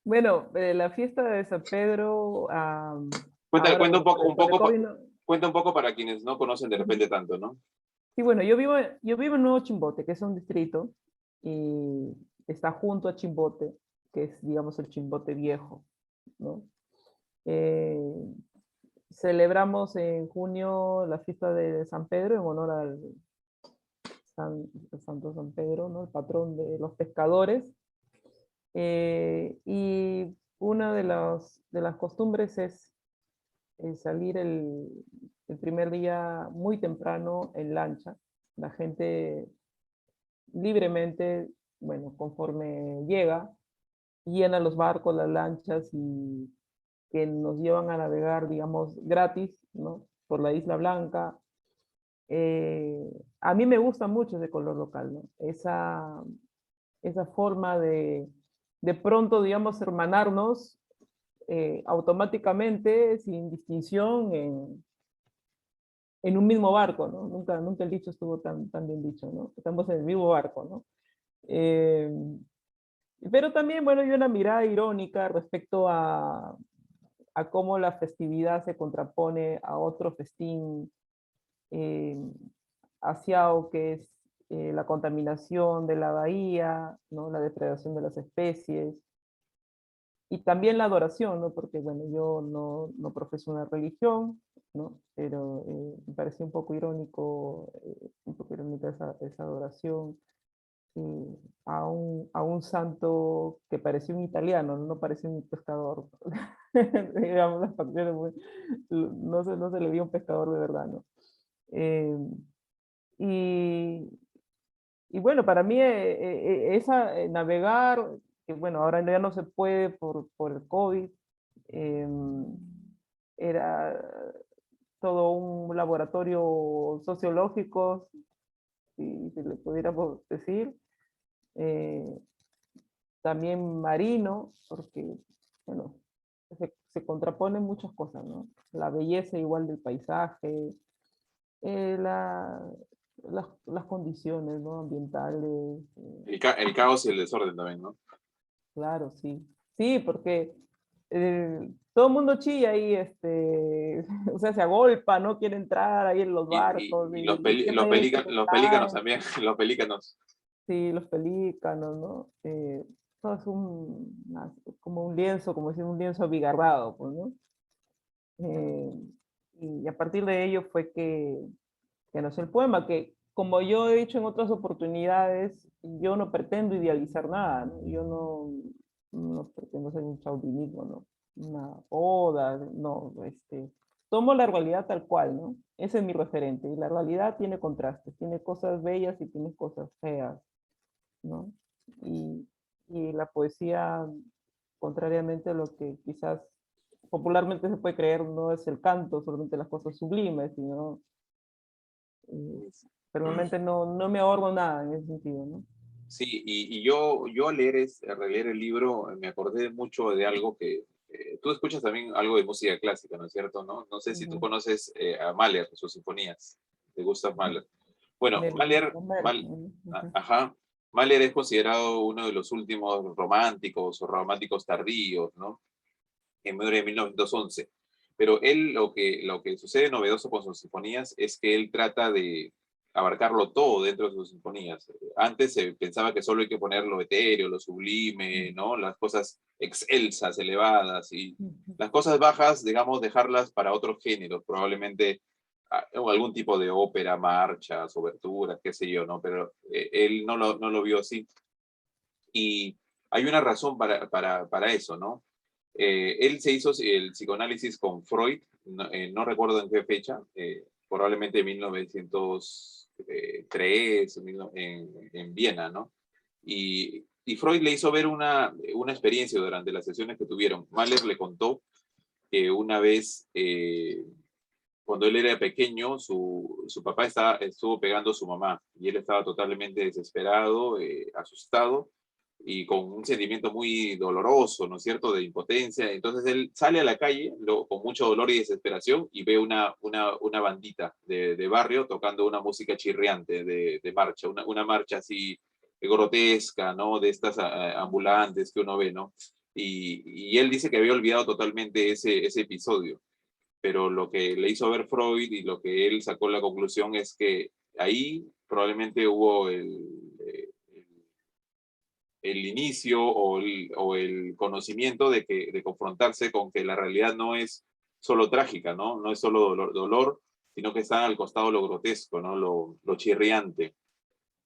Bueno, la fiesta de San Pedro, Cuenta, ahora, cuenta bueno, por el COVID no. cuenta un poco para quienes no conocen de Ujú. repente tanto, ¿no? Sí, bueno, yo vivo en Nuevo Chimbote, que es un distrito, y está junto a Chimbote, que es, digamos, el Chimbote viejo, ¿no? Eh, Celebramos en junio la fiesta de San Pedro en honor al al Santo San Pedro, ¿no? El patrón de los pescadores. Y una de las costumbres es salir el primer día muy temprano en lancha. La gente libremente, bueno, conforme llega, llena los barcos, las lanchas y que nos llevan a navegar, digamos, gratis, ¿no? Por la Isla Blanca. Eh, a mí me gusta mucho ese color local, ¿no? Esa forma de pronto, digamos, hermanarnos automáticamente, sin distinción, en un mismo barco, ¿no? Nunca el dicho estuvo tan bien dicho, ¿no? Estamos en el mismo barco, ¿no? Eh, pero también, bueno, hay una mirada irónica respecto a a cómo la festividad se contrapone a otro festín asiao, que es la contaminación de la bahía, ¿no? La depredación de las especies, y también la adoración, ¿no? Porque, bueno, yo no profeso una religión, ¿no? Pero me pareció un poco irónica esa adoración a un santo que parecía un italiano, no parecía un pescador. Digamos, las facciones no se le vio un pescador de verdad, ¿no? Eh, y, y bueno, para mí navegar, que bueno, ahora ya no se puede por el COVID, era todo un laboratorio sociológico, si le pudiéramos decir, eh, también marino, porque, bueno, se contraponen muchas cosas, ¿no? La belleza igual del paisaje, eh, la, las condiciones, ¿no? Ambientales, El caos y el desorden también, ¿no? claro, sí. Sí, porque todo el mundo chilla ahí, o sea, se agolpa, no quiere entrar ahí en los barcos, Y y siempre hay gente que los pelícanos cae. también, los pelícanos. Sí, los pelícanos, ¿no? Todo es como un lienzo, como decir, un lienzo abigarrado, pues, ¿no? Eh, y a partir de ello fue que nació el poema, que como yo he dicho en otras oportunidades, yo no pretendo idealizar nada, ¿no? Yo no pretendo ser un chauvinismo, ¿no? Una oda, no, tomo la realidad tal cual, ¿no? Ese es mi referente, y la realidad tiene contrastes, tiene cosas bellas y tiene cosas feas, ¿no? Y, y la poesía, contrariamente a lo que quizás popularmente se puede creer, no es el canto, solamente las cosas sublimes, sino realmente no me ahorro nada en ese sentido, ¿no? Sí, y yo al releer el libro me acordé mucho de algo que tú escuchas también algo de música clásica, ¿no es cierto? No sé si tú Ujú. conoces a Mahler, sus sinfonías, de Gustav Mahler. Bueno, Homero, ujú. ajá, Mahler es considerado uno de los últimos románticos o románticos tardíos, ¿no? Que muere en 1911. Pero él, lo que sucede novedoso con sus sinfonías es que él trata de abarcarlo todo dentro de sus sinfonías. Antes se pensaba que solo hay que poner lo etéreo, lo sublime, ¿no? Las cosas excelsas, elevadas, y Ujú. las cosas bajas, digamos, dejarlas para otros géneros, probablemente o algún tipo de ópera, marchas, oberturas, qué sé yo, ¿no? Pero él no lo vio así. Y hay una razón para eso, ¿no? Él se hizo el psicoanálisis con Freud, no recuerdo en qué fecha, probablemente en 1903, en Viena, ¿no? Y Freud le hizo ver una experiencia durante las sesiones que tuvieron. Mahler le contó que una vez, cuando él era pequeño, su papá estuvo pegando a su mamá y él estaba totalmente desesperado, asustado y con un sentimiento muy doloroso, ¿no es cierto?, de impotencia. Entonces él sale a la calle con mucho dolor y desesperación y ve una bandita de barrio tocando una música chirriante de marcha, una marcha así grotesca, ¿no?, de estas ambulantes que uno ve, ¿no? Y él dice que había olvidado totalmente ese episodio, pero lo que le hizo ver Freud y lo que él sacó la conclusión es que ahí probablemente hubo el inicio o el conocimiento de confrontarse con que la realidad no es solo trágica, ¿no? No es solo dolor, sino que está al costado lo grotesco, ¿no? Lo chirriante.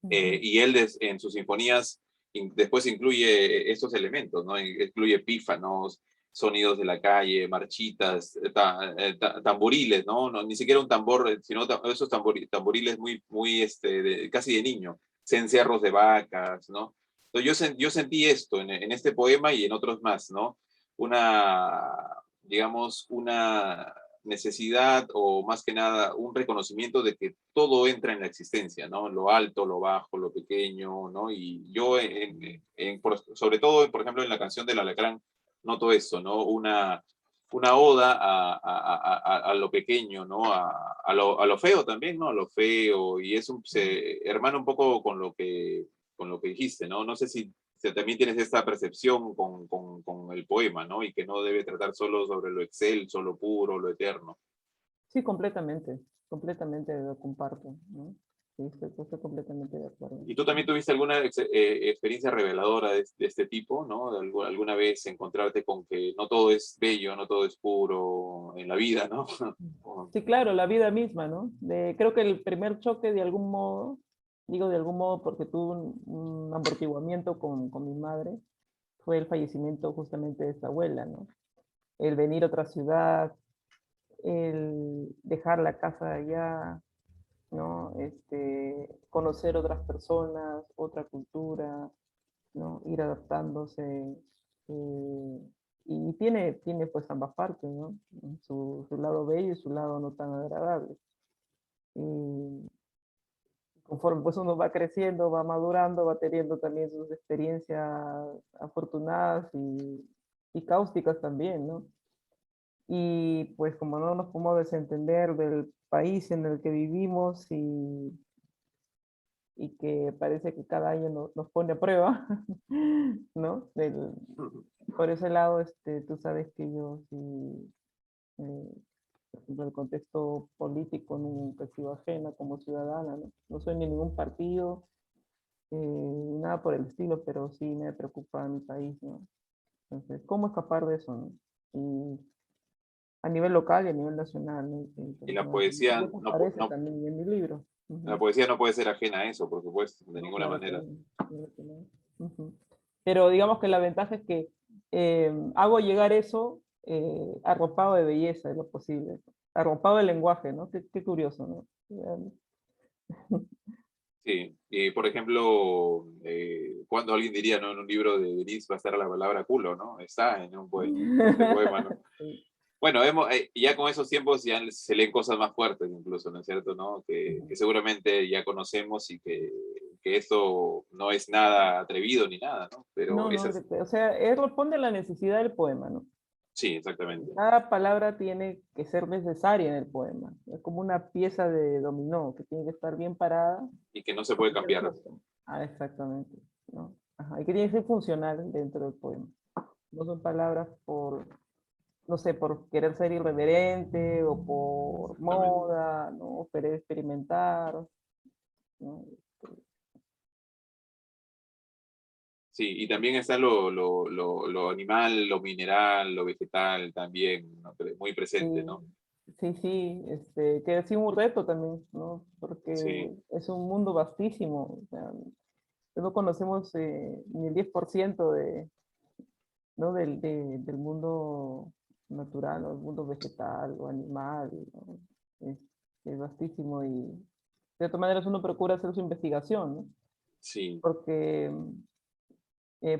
Ujú. Y él en sus sinfonías después incluye estos elementos, ¿no? Incluye pífanos, sonidos de la calle, marchitas, tamboriles, ¿no? Ni siquiera un tambor, sino esos tamboriles muy casi de niño, cencerros de vacas, ¿no? Entonces yo sentí esto en este poema y en otros más, ¿no? Una, digamos, una necesidad o más que nada un reconocimiento de que todo entra en la existencia, ¿no? Lo alto, lo bajo, lo pequeño, ¿no? Y yo, sobre todo, por ejemplo, en la canción del Alacrán, noto eso, ¿no? Una oda a lo pequeño, ¿no? A lo feo también, ¿no? A lo feo, y se hermana un poco con lo que dijiste, ¿no? No sé sea, también tienes esta percepción con el poema, ¿no? Y que no debe tratar solo sobre lo excelso, lo puro, lo eterno. Sí, completamente lo comparto, ¿no? Sí, estoy completamente de acuerdo. ¿Y tú también tuviste alguna experiencia reveladora de este tipo, ¿no? Alguna vez encontrarte con que no todo es bello, no todo es puro en la vida, ¿no? Sí, claro, la vida misma, ¿no? Creo que el primer choque de algún modo, digo de algún modo porque tuve un amortiguamiento con mi madre, fue el fallecimiento justamente de esta abuela, ¿no? El venir a otra ciudad, el dejar la casa allá, ¿no? Conocer otras personas, otra cultura, ¿no? Ir adaptándose. Y tiene pues ambas partes, ¿no? Su lado bello y su lado no tan agradable. Y conforme pues uno va creciendo, va madurando, va teniendo también sus experiencias afortunadas y cáusticas también, ¿no? Y pues como no nos podemos desentender del país en el que vivimos y que parece que cada año nos pone a prueba, ¿no? Por ese lado, tú sabes que yo sí, por ejemplo, el contexto político nunca he sido ajena como ciudadana, ¿no? No soy ni ningún partido, nada por el estilo, pero sí me preocupa mi país, ¿no? Entonces, ¿cómo escapar de eso, no? Y a nivel local y a nivel nacional, ¿no? Y la Y poesía eso aparece también en mi libro. la Ujú. poesía no puede ser ajena a eso, por supuesto, de No, ninguna claro que manera. no, claro que no. Ujú. Pero digamos que la ventaja es que hago llegar eso arropado de belleza, en lo posible. Arropado de lenguaje, ¿no? Qué curioso, ¿no? Sí, y por ejemplo, cuando alguien diría, ¿no? En un libro de Denis va a estar la palabra culo, ¿no? Está en en este poema, ¿no? Sí. Bueno, ya con esos tiempos ya se leen cosas más fuertes incluso, ¿no es cierto? ¿No? Que seguramente ya conocemos y que esto no es nada atrevido ni nada, ¿no? Pero No, no, esas, o sea, él responde a la necesidad del poema, ¿no? sí, exactamente. Cada palabra tiene que ser necesaria en el poema. Es como una pieza de dominó que tiene que estar bien parada Y que no se por puede cualquier cambiar. cosa. Ah, exactamente, ¿no? Ajá, y que tiene que ser funcional dentro del poema. No son palabras por, no sé, por querer ser irreverente o por Exactamente. moda, ¿no? O querer experimentar, ¿no? Sí, y también está lo animal, lo mineral, lo vegetal también, ¿no? Muy presente, Sí, ¿no? sí, sí, que ha sido un reto también, ¿no? Porque Sí, es un mundo vastísimo, o sea, no conocemos ni el 10% ¿no? Del mundo natural, o el mundo vegetal o animal, ¿no? Es, es vastísimo y de todas maneras uno procura hacer su investigación, ¿no? sí, Porque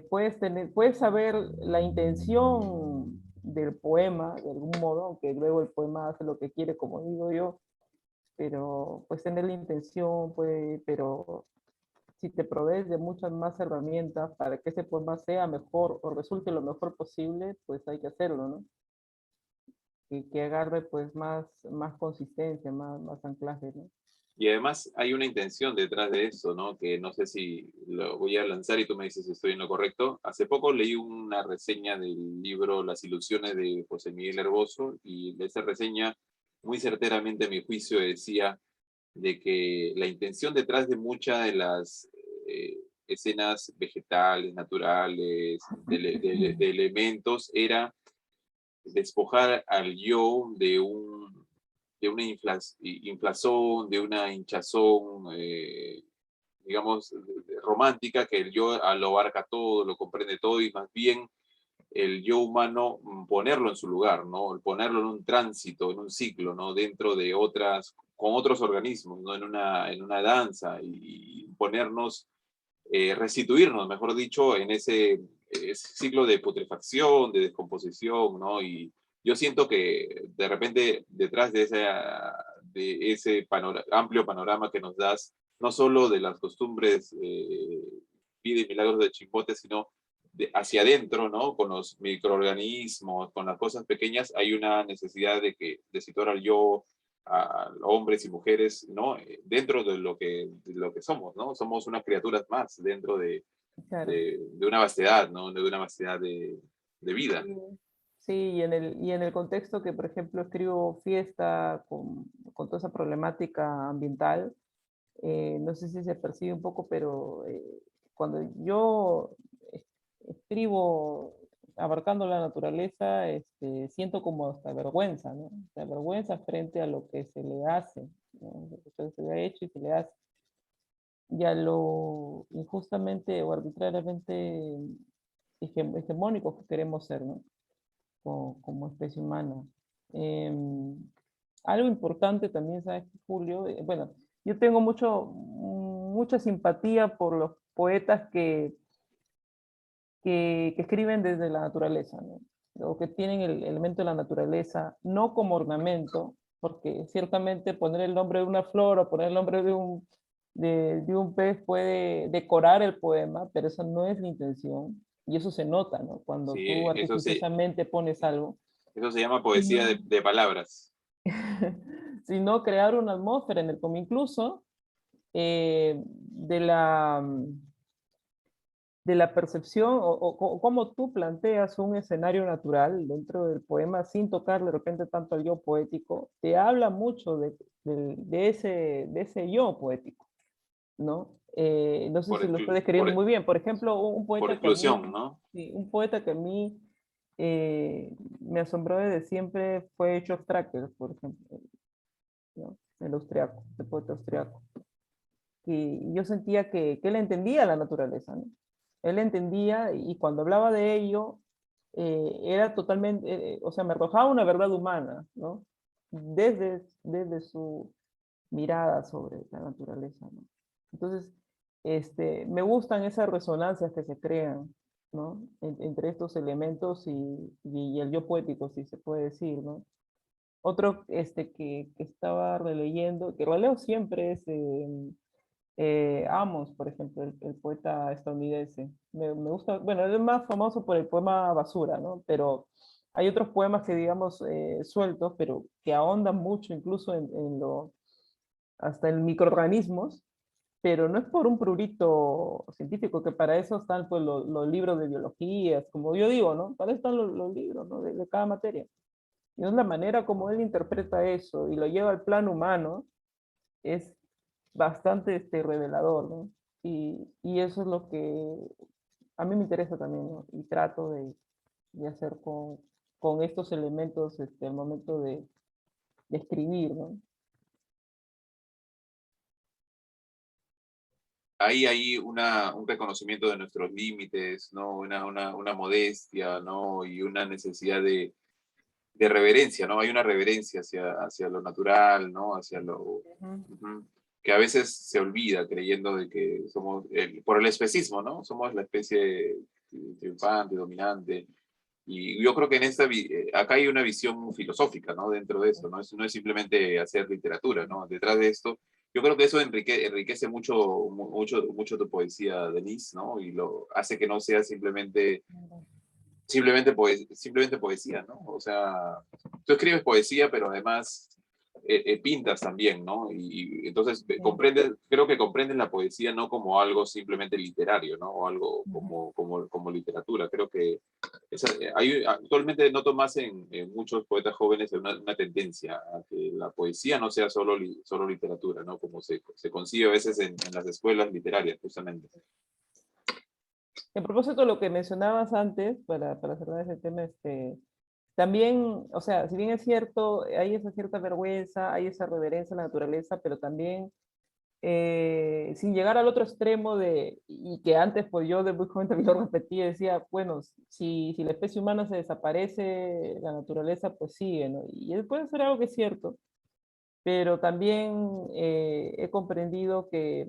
puedes saber la intención del poema de algún modo, aunque luego el poema hace lo que quiere, como digo yo, pero puedes tener la intención, pero si te provees de muchas más herramientas para que ese poema sea mejor o resulte lo mejor posible, pues hay que hacerlo, ¿no? Y que agarre pues más consistencia, más anclaje, ¿no? y además hay una intención detrás de eso, ¿no? Que no sé si lo voy a lanzar y tú me dices si estoy en lo correcto. Hace poco leí una reseña del libro Las ilusiones de José Miguel Herboso y de esa reseña, muy certeramente a mi juicio, decía de que la intención detrás de muchas de las escenas vegetales, naturales, de elementos, era despojar al yo de una inflazón, de una hinchazón, digamos, romántica, que el yo lo abarca todo, lo comprende todo, y más bien el yo humano ponerlo en su lugar, ¿no? Ponerlo en un tránsito, en un ciclo, ¿no? Dentro de otras, con otros organismos, ¿no? En una danza y ponernos, restituirnos, mejor dicho, en ese ciclo de putrefacción, de descomposición, ¿no? Y yo siento que de repente detrás de ese amplio panorama que nos das, no solo de las costumbres, vida y milagros de Chimbote, sino hacia adentro, ¿no? Con los microorganismos, con las cosas pequeñas, hay una necesidad de situar al yo, a hombres y mujeres, ¿no? Dentro de lo que somos, ¿no? Somos unas criaturas más dentro Claro. de una vastedad, ¿no? De una vastedad de vida. Sí, y en el contexto que, por ejemplo, escribo Fiesta con toda esa problemática ambiental, no sé si se percibe un poco, pero cuando yo escribo abarcando la naturaleza, siento como hasta vergüenza, ¿no? O sea, vergüenza frente a lo que se le hace, ¿no? Lo que se le ha hecho y se le hace. Y a lo injustamente o arbitrariamente hegemónicos que queremos ser, ¿no? Como especie humana. Em, Algo importante también, ¿sabes, Julio? Bueno, yo tengo mucha simpatía por los poetas que escriben desde la naturaleza, ¿no? O que tienen el elemento de la naturaleza, no como ornamento, porque ciertamente poner el nombre de una flor o poner el nombre de un pez puede decorar el poema, pero esa no es la intención. Y eso se nota, ¿no? Cuando Sí, tú artificiosamente pones algo. eso se llama poesía Sino, de palabras. sino crear una atmósfera en el como incluso de la percepción o cómo tú planteas un escenario natural dentro del poema sin tocar de repente tanto al yo poético, te habla mucho de ese yo poético, ¿no? No sé si lo estoy describiendo muy bien. Por ejemplo, un por poeta que a exclusión, mí, ¿no? sí, un poeta que a mí me asombró desde siempre fue Schoff por ejemplo, ¿no? El austriaco, el poeta austriaco. Y yo sentía que él entendía la naturaleza, ¿no? Él entendía y cuando hablaba de ello, era totalmente, o sea, me arrojaba una verdad humana, ¿no? Desde su mirada sobre la naturaleza, ¿no? Entonces, me gustan esas resonancias que se crean, ¿no? Entre estos elementos y el yo poético, si se puede decir, ¿no? Otro que estaba releyendo, que releo siempre es Amos, por ejemplo, el poeta estadounidense. Me gusta, bueno, él es más famoso por el poema Basura, ¿no? Pero hay otros poemas que, digamos, sueltos, pero que ahondan mucho, incluso hasta en microorganismos, pero no es por un prurito científico, que para eso están pues, los libros de biología, como yo digo, ¿no? Para eso están los libros, ¿no? De cada materia. Y es la manera como él interpreta eso y lo lleva al plano humano, es bastante revelador, ¿no? Y eso es lo que a mí me interesa también, ¿no? Y trato de hacer con estos elementos al momento de escribir, ¿no? Ahí hay un reconocimiento de nuestros límites, ¿no? Una modestia, ¿no? Y una necesidad de reverencia, ¿no? Hay una reverencia hacia lo natural, ¿no? Hacia lo... Ujú. Ujú, que a veces se olvida creyendo de que somos, por el especismo, ¿no? Somos la especie triunfante, dominante. Y yo creo que acá hay una visión filosófica, ¿no? Dentro de esto, no es simplemente hacer literatura, ¿no? Detrás de esto, yo creo que eso enriquece mucho tu poesía, Denise, ¿no? Y lo hace que no sea simplemente poesía, ¿no? O sea, tú escribes poesía, pero además pintas también, ¿no? Y entonces Sí. creo que comprendes la poesía no como algo simplemente literario, ¿no? O algo Ujú. como literatura. Creo que actualmente noto más en muchos poetas jóvenes una tendencia a que la poesía no sea solo literatura, ¿no? Como se concibe a veces en las escuelas literarias, justamente. A propósito de lo que mencionabas antes, para cerrar ese tema, también, o sea, si bien es cierto, hay esa cierta vergüenza, hay esa reverencia a la naturaleza, pero también sin llegar al otro extremo y que antes pues yo de muy joven también lo repetía, decía, bueno, si la especie humana se desaparece, la naturaleza pues sigue, ¿no? Y puede ser algo que es cierto, pero también he comprendido que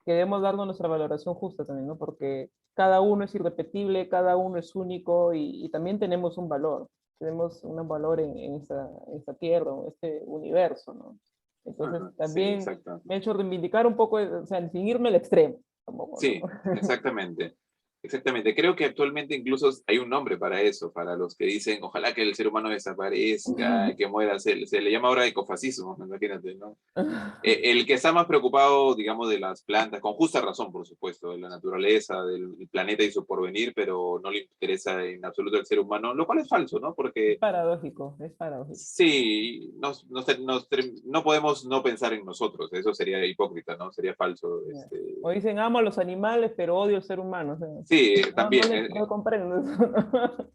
debemos darnos nuestra valoración justa también, ¿no? Porque cada uno es irrepetible, cada uno es único y también tenemos un valor en esta tierra, en este universo, ¿no? Entonces Ajá, sí, también exacto. me he hecho reivindicar un poco, o sea, sin irme al extremo, tampoco, ¿no? Sí, exactamente. Exactamente, creo que actualmente incluso hay un nombre para eso, para los que dicen, ojalá que el ser humano desaparezca, que muera, se le llama ahora ecofascismo, imagínate, ¿no? El que está más preocupado, digamos, de las plantas, con justa razón, por supuesto, de la naturaleza, del planeta y su porvenir, pero no le interesa en absoluto el ser humano, lo cual es falso, ¿no? Es Porque paradójico, es paradójico. sí, no podemos no pensar en nosotros, eso sería hipócrita, ¿no? Sería falso. Ya. O dicen, amo a los animales, pero odio al ser humano. O sea, Sí, no, no, también. no comprendo eso.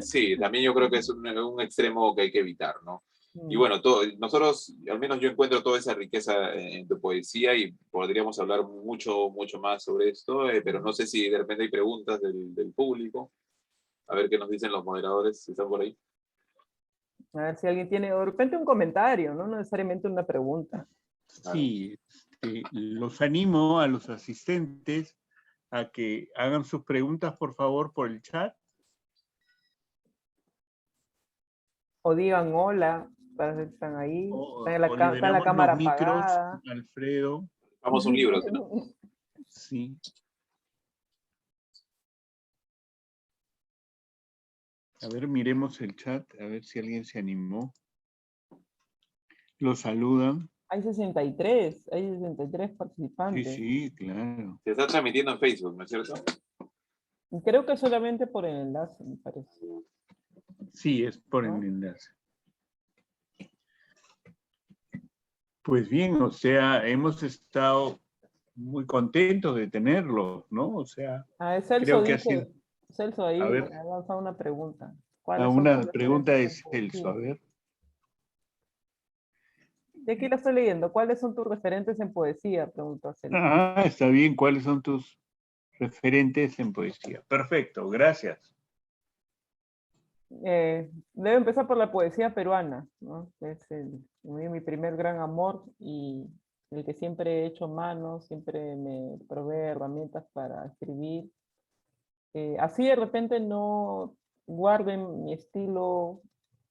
Sí, también yo creo que es un extremo que hay que evitar, ¿no? Y Mm. bueno, nosotros, al menos yo encuentro toda esa riqueza en tu poesía y podríamos hablar mucho, mucho más sobre esto, pero no sé si de repente hay preguntas del público. A ver qué nos dicen los moderadores, si están por ahí. A ver si alguien tiene, de repente un comentario, no necesariamente una pregunta. Sí, los animo a los asistentes a que hagan sus preguntas, por favor, por el chat. O digan hola, para que están ahí. O Está en la liberamos los cámara micros, apagada. Alfredo. Vamos a un libro, ¿no? Sí. A ver, miremos el chat, a ver si alguien se animó. Los saludan. Hay 63 Sí, participantes. sí, claro. Se está transmitiendo en Facebook, ¿no es cierto? Creo que solamente por el enlace, me parece. Sí, es por el ¿No? enlace. Pues bien, o sea, hemos estado muy contentos de tenerlos, ¿no? O sea, Celso creo que ha sido. dice, Celso ahí A ver, ha lanzado una pregunta. a ¿Cuáles son tus una pregunta referentes de en Celso, poesía? a ver. De aquí la estoy leyendo. ¿Cuáles son tus referentes en poesía? Preguntó Celso. Ah, está bien. ¿Cuáles son tus referentes en poesía? Perfecto, gracias. Debe empezar por la poesía peruana, ¿no? Es mi primer gran amor y el que siempre he hecho mano, siempre me provee herramientas para escribir. Así de repente no guarden mi estilo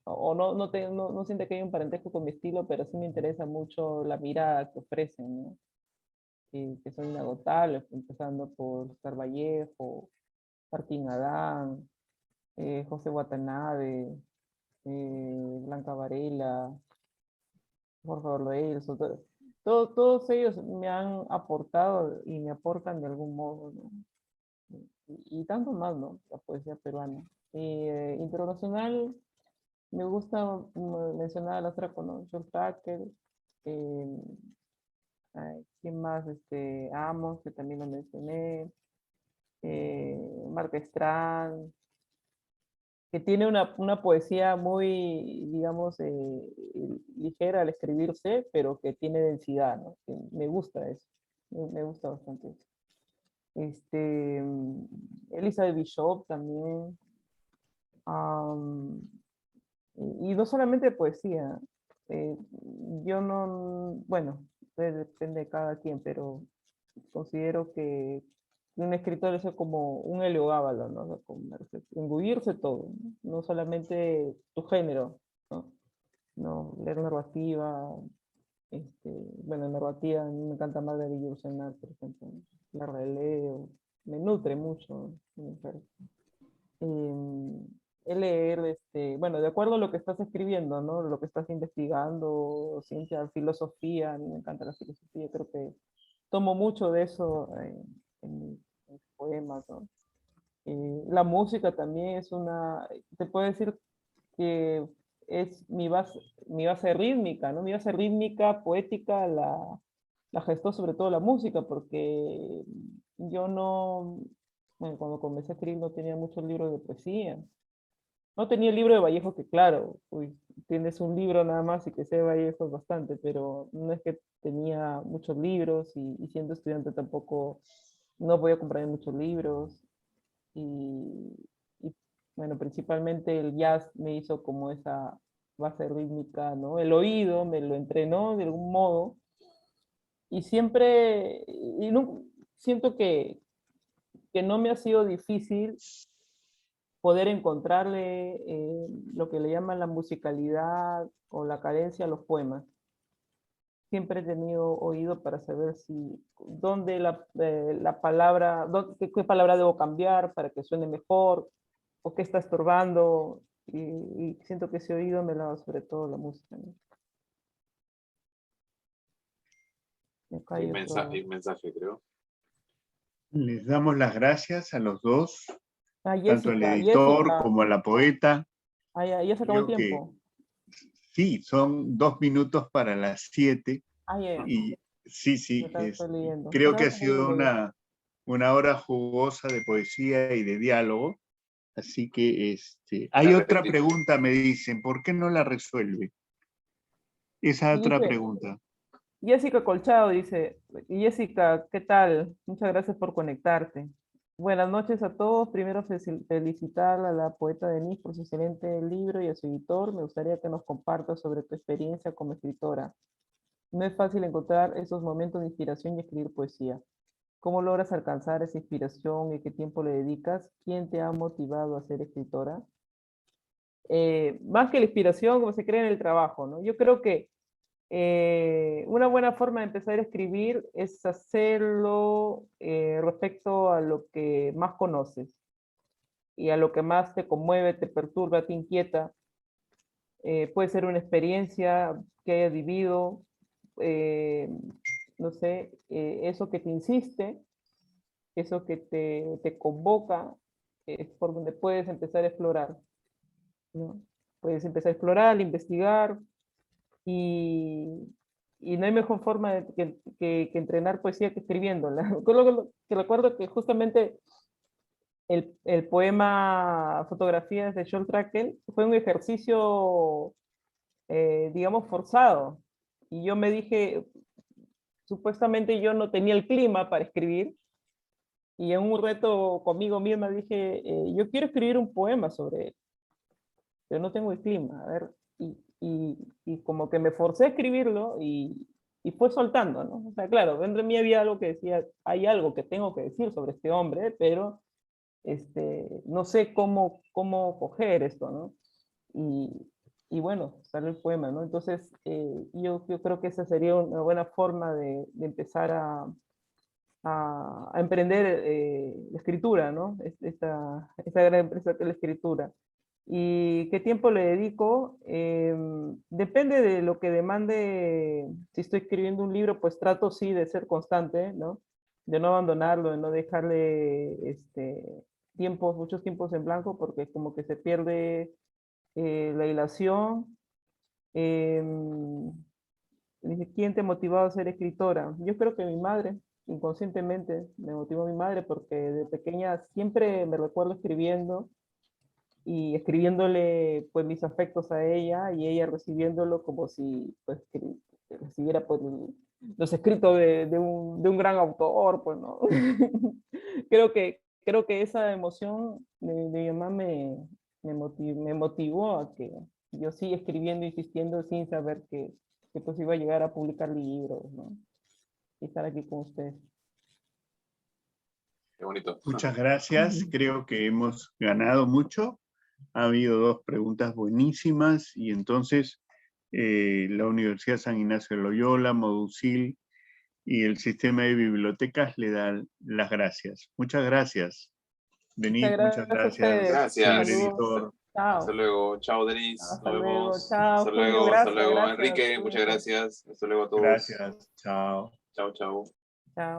o no siente que hay un parentesco con mi estilo, pero sí me interesa mucho la mirada que ofrecen, ¿no? Que son inagotables, empezando por Oscar Vallejo, Martín Adán, José Watanabe, Blanca Varela, Jorge Ordoelso, todos ellos me han aportado y me aportan de algún modo, ¿no? Y tanto más, ¿no? La poesía peruana. Internacional, me gusta mencionar a las ¿no? John Tracker, ¿quién más? Amos, que también lo mencioné, Marta Strand, que tiene una poesía muy, digamos, ligera al escribirse, pero que tiene densidad, ¿no? Que me gusta eso, me gusta bastante eso. Elizabeth Bishop también, y no solamente poesía, yo no, bueno, depende de cada quien, pero considero que un escritor es como un heliogábalo, ¿no? O sea, como engullirse todo, ¿no? No solamente tu género, ¿no? No, leer narrativa, bueno, narrativa, a mí me encanta más de Ursenal, por ejemplo, ¿no? La releo, me nutre mucho, ¿no? Leer, bueno, de acuerdo a lo que estás escribiendo, ¿no? Lo que estás investigando, ciencia, filosofía, a mí me encanta la filosofía, creo que tomo mucho de eso en mis poemas, ¿no? La música también es te puedo decir que es mi base rítmica, ¿no? Mi base rítmica, poética, la gestó sobre todo la música, porque yo no, bueno, cuando comencé a escribir no tenía muchos libros de poesía. No tenía el libro de Vallejo, que claro, uy, tienes un libro nada más y que sea de Vallejo es bastante, pero no es que tenía muchos libros y siendo estudiante tampoco no voy a comprar muchos libros y, bueno, principalmente el jazz me hizo como esa base rítmica, ¿no? El oído me lo entrenó de algún modo y siempre, y no, siento que no me ha sido difícil poder encontrarle lo que le llaman la musicalidad o la cadencia a los poemas. siempre he tenido oído para saber si, dónde la palabra, qué palabra debo cambiar para que suene mejor, o qué está estorbando, y siento que ese oído me lo da sobre todo la música, ¿no? Y acá Hay hay hay un mensaje, creo. Les damos las gracias a los dos, tanto al Jessica, editor como a la poeta. ya se acabó el Creo que tiempo. sí, son 2 minutos para las 7. Ya. Y sí, sí, Estoy leyendo. creo Pero que ahora ha sido seguimos leyendo. una hora jugosa de poesía y de diálogo. Así que hay La otra repetí. pregunta, me dicen, ¿por qué no la resuelve? Esa Y otra dice, pregunta. Jessica Colchado dice, Jessica, ¿qué tal? Muchas gracias por conectarte. Buenas noches a todos. Primero felicitar a la poeta Denise por su excelente libro y a su editor. Me gustaría que nos compartas sobre tu experiencia como escritora. No es fácil encontrar esos momentos de inspiración y escribir poesía. ¿Cómo logras alcanzar esa inspiración y qué tiempo le dedicas? ¿Quién te ha motivado a ser escritora? Más que la inspiración, como se cree en el trabajo, ¿no? Yo creo que una buena forma de empezar a escribir es hacerlo respecto a lo que más conoces y a lo que más te conmueve, te perturba, te inquieta. Puede ser una experiencia que hayas vivido, eh, no sé, eso que te insiste, eso que te convoca, es por donde puedes empezar a explorar, ¿no? Puedes empezar a explorar, investigar, y, y no hay mejor forma que entrenar poesía que escribiéndola. Que recuerdo que justamente el poema Fotografías de John Trakel fue un ejercicio, digamos, forzado. Y yo me dije, supuestamente yo no tenía el clima para escribir, y en un reto conmigo misma dije, yo quiero escribir un poema sobre él, pero no tengo el clima. A ver, y como que me forcé a escribirlo y fue soltando, ¿no? O sea, claro, dentro de mí había algo que decía, hay algo que tengo que decir sobre este hombre, pero no sé cómo coger esto, ¿no? Y, y bueno, sale el poema, ¿no? Entonces, yo creo que esa sería una buena forma de empezar a emprender la escritura, ¿no? Esta gran empresa que es la escritura. ¿Y qué tiempo le dedico? Depende de lo que demande. Si estoy escribiendo un libro, pues trato sí de ser constante, ¿no? De no abandonarlo, de no dejarle muchos tiempos en blanco, porque como que se pierde la hilación. Dice, ¿quién te motivó a ser escritora? Yo creo que mi madre, inconscientemente, me motivó mi madre, porque de pequeña siempre me recuerdo escribiendo y escribiéndole pues mis afectos a ella, y ella recibiéndolo como si pues que recibiera pues los escritos de un gran autor, pues, ¿no? Creo que esa emoción de mi mamá me motivó a que yo siga escribiendo, insistiendo, sin saber que pues iba a llegar a publicar libros, ¿no? Y estar aquí con ustedes. Qué bonito. Muchas gracias. Creo que hemos ganado mucho. Ha habido 2 preguntas buenísimas y entonces la Universidad San Ignacio de Loyola, Modusil y el sistema de bibliotecas le dan las gracias. Muchas gracias, Muchas Denise. Muchas gracias a gracias, ustedes. señor Gracias. Saludos. editor. Hasta Chao. luego. Chao, Denise. Hasta Nos luego. vemos. Chao, Hasta Julio. luego. Hasta Gracias, luego. gracias. Enrique, muchas Cuídense. gracias. Hasta luego a todos. Gracias. Chao. Chao, chao. Chao.